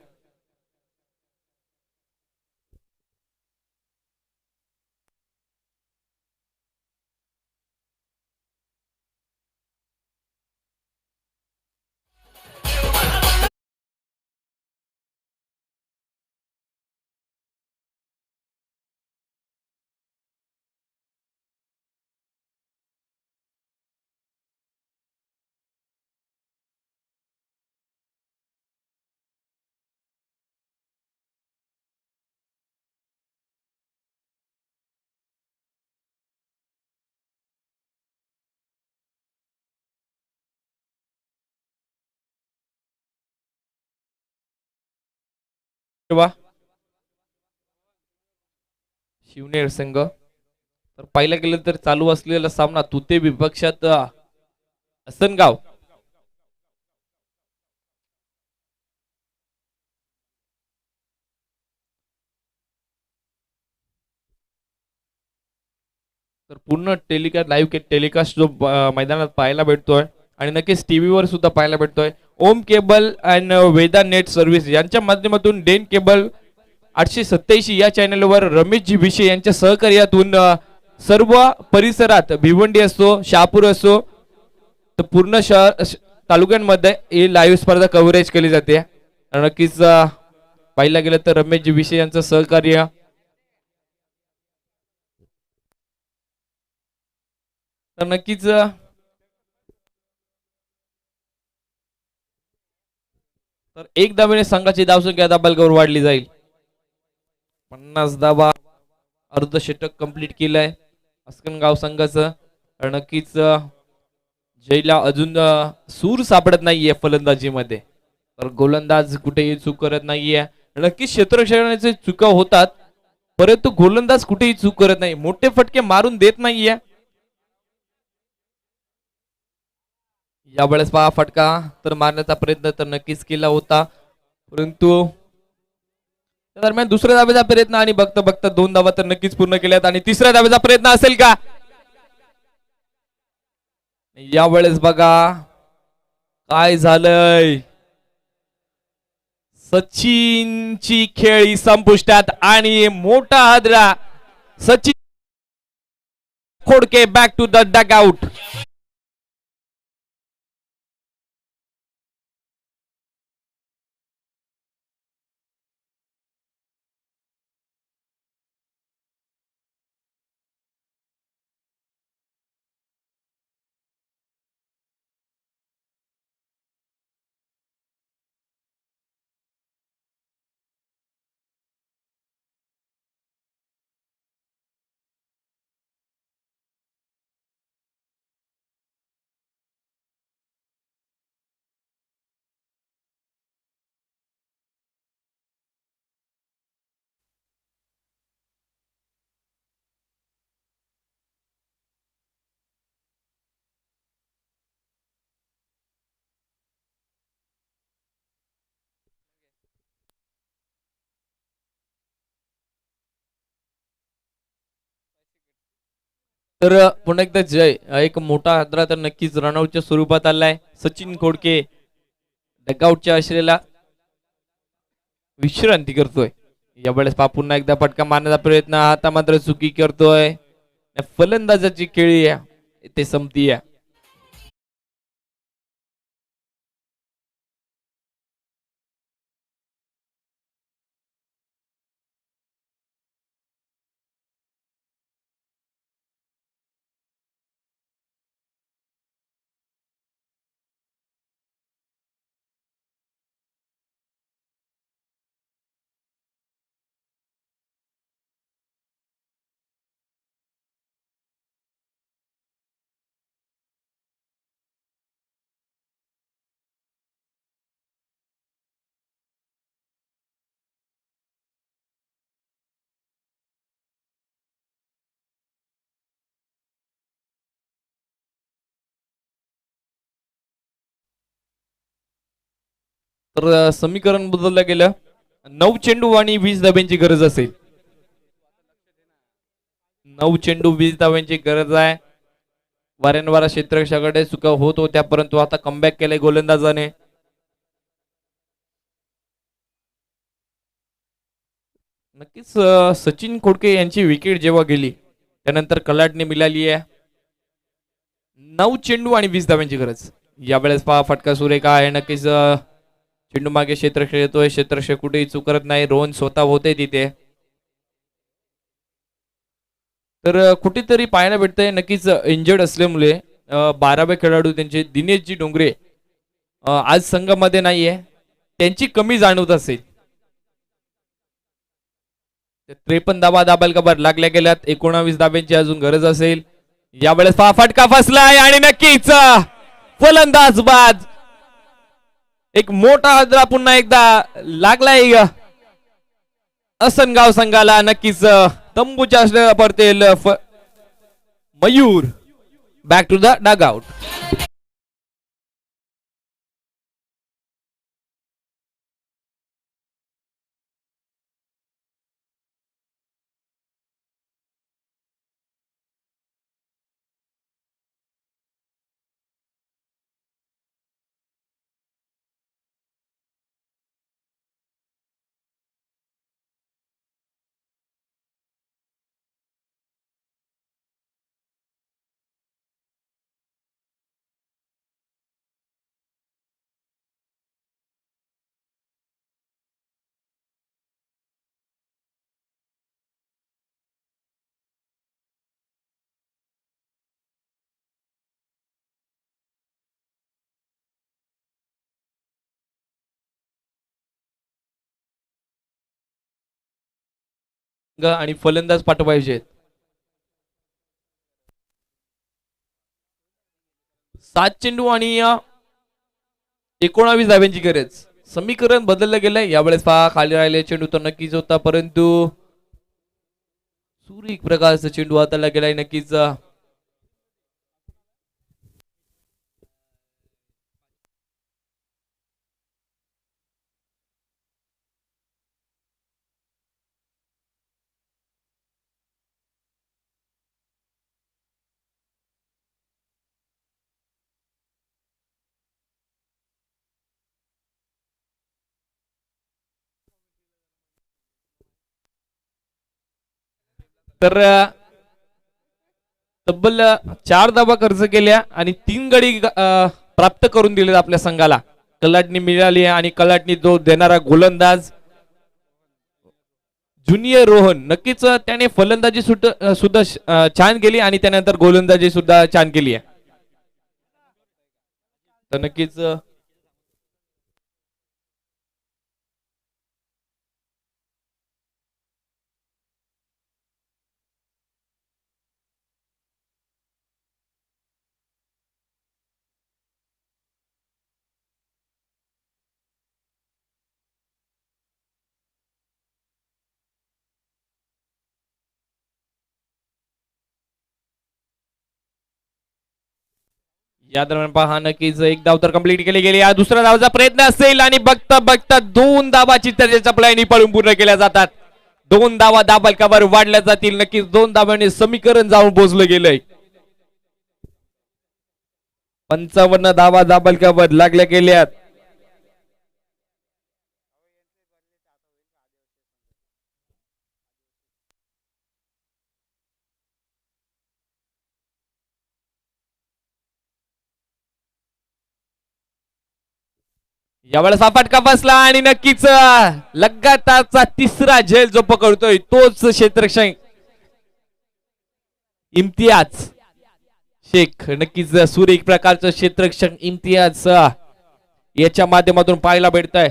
शिवनेर संघ तर पाहिलं गेलं तर चालू असलेला सामना तुते विपक्षात असनगाव तर पूर्ण टेलिकास्ट लाईव्ह टेलिकास्ट जो मैदानात पाहायला भेटतोय आणि नक्कीच टीव्हीवर सुद्धा पाहायला भेटतोय. Om cable and Veda net service यांच्या माध्यमातून डेन केबल 887 या चॅनलवर रमेशजी विषय यांच्या सहकार्यातून सर्व परिसरात भिवंडी असो शहापूर असो तर पूर्ण शहर तालुक्यांमध्ये ही लाईव्ह स्पर्धा कव्हरेज केली जाते. नक्कीच पाहिलं गेलं तर रमेशजी विषय यांचं सहकार्य तर नक्कीच तर एक धावेने संघाची धावसंख्या दाबालकावर वाढली जाईल. 50 धावा अर्धशतक कंप्लीट केलंय अस्कनगाव संघाचं. नक्कीच जयला अजून सूर सापडत नाहीये फलंदाजीमध्ये तर गोलंदाज कुठेही चूक करत नाहीये. नक्कीच क्षेत्ररक्षणाचे चुका होतात परंतु गोलंदाज कुठेही चूक करत नाही मोठे फटके मारून देत नाहीये. यावेळेस पहा फटका तर मारण्याचा प्रयत्न तर नक्कीच केला होता परंतु त्या दरम्यान दुसऱ्या धावेचा प्रयत्न आणि बघता बघता 2 धावा तर नक्कीच पूर्ण केल्यात आणि तिसऱ्या धावेचा प्रयत्न असेल का. यावेळेस बघा काय झालंय. सचिनची खेळी संपुष्टात आणि मोठा हादरा Sachin Khodke back to the dugout. तर पुन्हा एकदा जय एक मोठा हादरा तर नक्कीच रनआउटच्या स्वरूपात आलाय. सचिन खोडके डगआउटच्या आश्रयाला विश्रांती करतोय. यावेळेस पुन्हा एकदा फटका मारण्याचा प्रयत्न आता मात्र चुकी करतोय. फलंदाजाची खेळी ते संपतीये. तर समीकरण बदललं गेलं. 9 चेंडू आणि 20 धाब्यांची गरज असेल. 9 चेंडू 20 धाब्यांची गरज आहे. वारंवार क्षेत्ररक्षकाकडे चुका होत होत्या परंतु आता कमबॅक केलंय गोलंदाजाने. नक्कीच सचिन खोडके यांची विकेट जेव्हा गेली त्यानंतर कलाटने मिळाली आहे 9 चेंडू आणि 20 धाब्यांची गरज. यावेळेस पहा फटका सुरेख आहे. नक्कीच चेंडू मागे क्षेत्ररक्षक येतोय. क्षेत्ररक्षक कुठेही चूक करत नाही. रोहन स्वतः होते तिथे. तर कुठेतरी पाहायला भेटतंय नक्कीच इंजर्ड असल्यामुळे 12वे खेळाडू त्यांचे दिनेशजी डोंगरे आज संघामध्ये नाहीये. त्यांची कमी जाणवत असेल. 53 धाबा दाबालकावर लागल्या गेल्यात. 19 धाब्यांची अजून गरज असेल. यावेळेस फटका फसलाय आणि नक्कीच फलंदाज बाद. एक मोठा हादरा पुन्हा एकदा लागलाय असनगाव संघाला. नक्कीच तंबूच्या पडतील Mayur back to the dugout. आणि फलंदाज पाठवायचे. 7 चेंडू आणि 19 धाव्यांची गरज. समीकरण बदललं गेलंय यावेळेस. पहा खाली राहिले चेंडू तर नक्कीच होता, परंतु सुरेख प्रकारचा चेंडू हाताला गेलाय नक्कीच. तर तब्बल 4 धावा खर्च केल्या आणि 3 गडी प्राप्त करून दिले आपल्या संघाला. कलाटणी मिळाली आणि कलाटणी जो देणारा गोलंदाज ज्युनियर रोहन, नक्कीच त्याने फलंदाजी सुद्धा छान केली आणि त्यानंतर गोलंदाजी सुद्धा छान केली आहे. तर नक्कीच या दरम्यान पहा नक्कीच एक धाव तर कंप्लीट केली गेली. हा दुसरा धावाचा प्रयत्न असेल आणि बघता बघता 2 धावाची त्याच्या प्लॅनी पळून पूर्ण केल्या जातात. 2 धावा दाबलकावर वाढल्या जातील. नक्कीच 2 धावांनी समीकरण जाऊन पोहोचलं गेलंय. 55 धावा दाबलकावर लागल्या गेल्यात. यावेळेस हा फटका बसला आणि नक्कीच लगातारचा तिसरा झेल जो पकडतोय तोच क्षेत्ररक्षण इम्तियाज शेख. नक्कीच सुरेख प्रकारचं क्षेत्ररक्षण इम्तियाज याच्या माध्यमातून पाहायला भेटत आहे.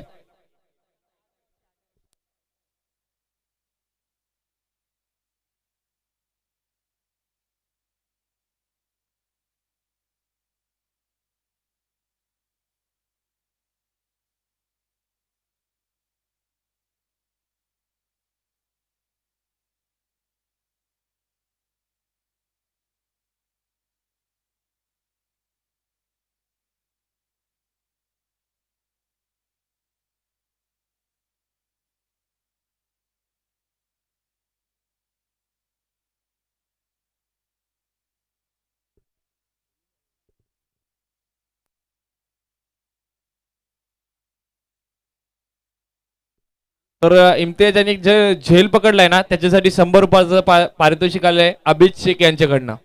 तर इम्तियाजाने जे झेल पकडलाय ना त्याच्यासाठी 100 रुपयाचं पारितोषिक आलंय अभिज शेख यांच्याकडनं.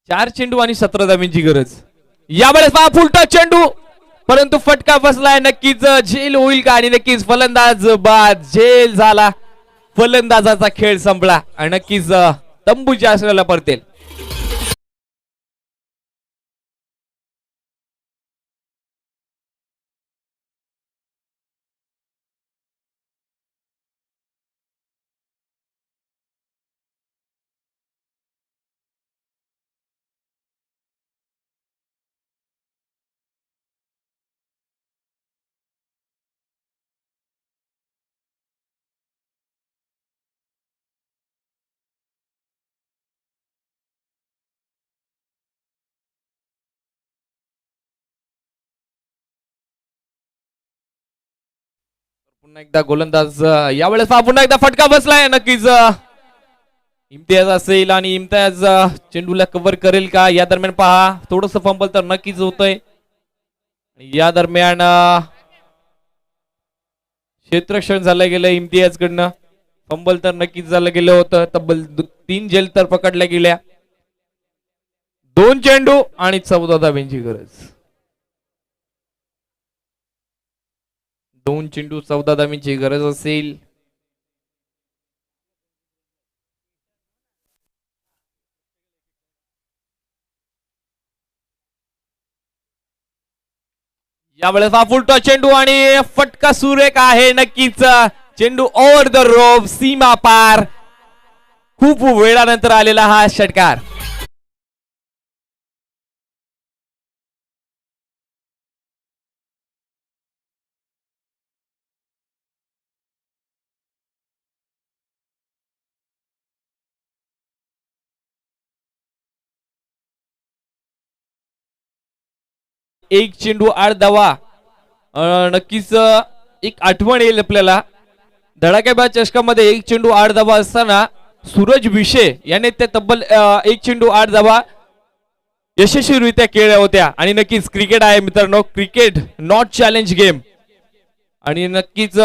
4 चेंडू आणि 17 धावांची गरज. यावेळेस पहा फुलटा चेंडू, परंतु फटका बसलाय. नक्कीच झेल होईल का आणि नक्कीच फलंदाज बाद. झेल झाला, फलंदाजाचा खेळ संपला आणि नक्कीच तंबूच्या आश्रयाला परतेल. पुन्हा एकदा गोलंदाज. यावेळेस पुन्हा एकदा फटका बसलाय. नक्कीच इम्तियाज असेल आणि इम्तियाज चेंडूला कव्हर करेल का. या दरम्यान पहा थोडस फंबल तर नक्कीच होतंय. या दरम्यान क्षेत्ररक्षण झालं गेलं इम्तियाज कडनं. फंबल तर नक्कीच झालं गेलं होतं. तब्बल 3 झेल तर पकडल्या गेल्या. 2 चेंडू आणि 14 धावांची गरज. 2 चेंडू 14 धावांची गरज असेल. यावेळेस हा फुलटॉस चेंडू आणि फटका सुरेख आहे नक्कीच. चेंडू ओव्हर द रोप, सीमा पार. खूप वेळानंतर आलेला हा षटकार. एक चेंडू 8 धावा. नक्कीच एक आठवण येईल आपल्याला. धडाकेबाज चषकामध्ये एक चेंडू 8 धावा असताना सूरज विशे याने ते तब्बल एक चेंडू 8 धावा यशस्वीरित्या केल्या होत्या. आणि नक्कीच क्रिकेट आहे मित्रांनो, क्रिकेट नॉट चॅलेंज गेम. आणि नक्कीच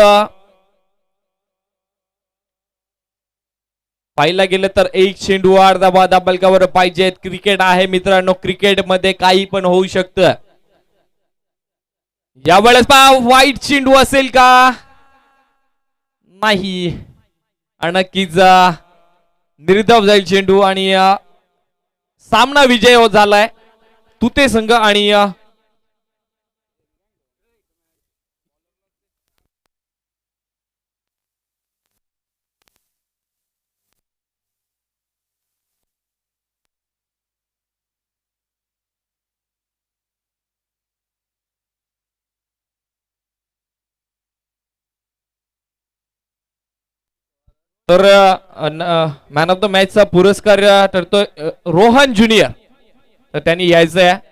पाहिला गेलं तर एक चेंडू 8 धावा दाबलकावर पाहिजेत. क्रिकेट आहे मित्रांनो, क्रिकेटमध्ये काही पण होऊ शकतं. यावेळेस पहा वाईट चेंडू असेल का? नाही. नक्कीच निर्धाव जाईल चेंडू आणि सामना विजय झालाय तुते संघ. आणि तर मॅन ऑफ द मॅचचा पुरस्कार ठरतोय रोहन ज्युनियर. तर त्यांनी यायचं आहे.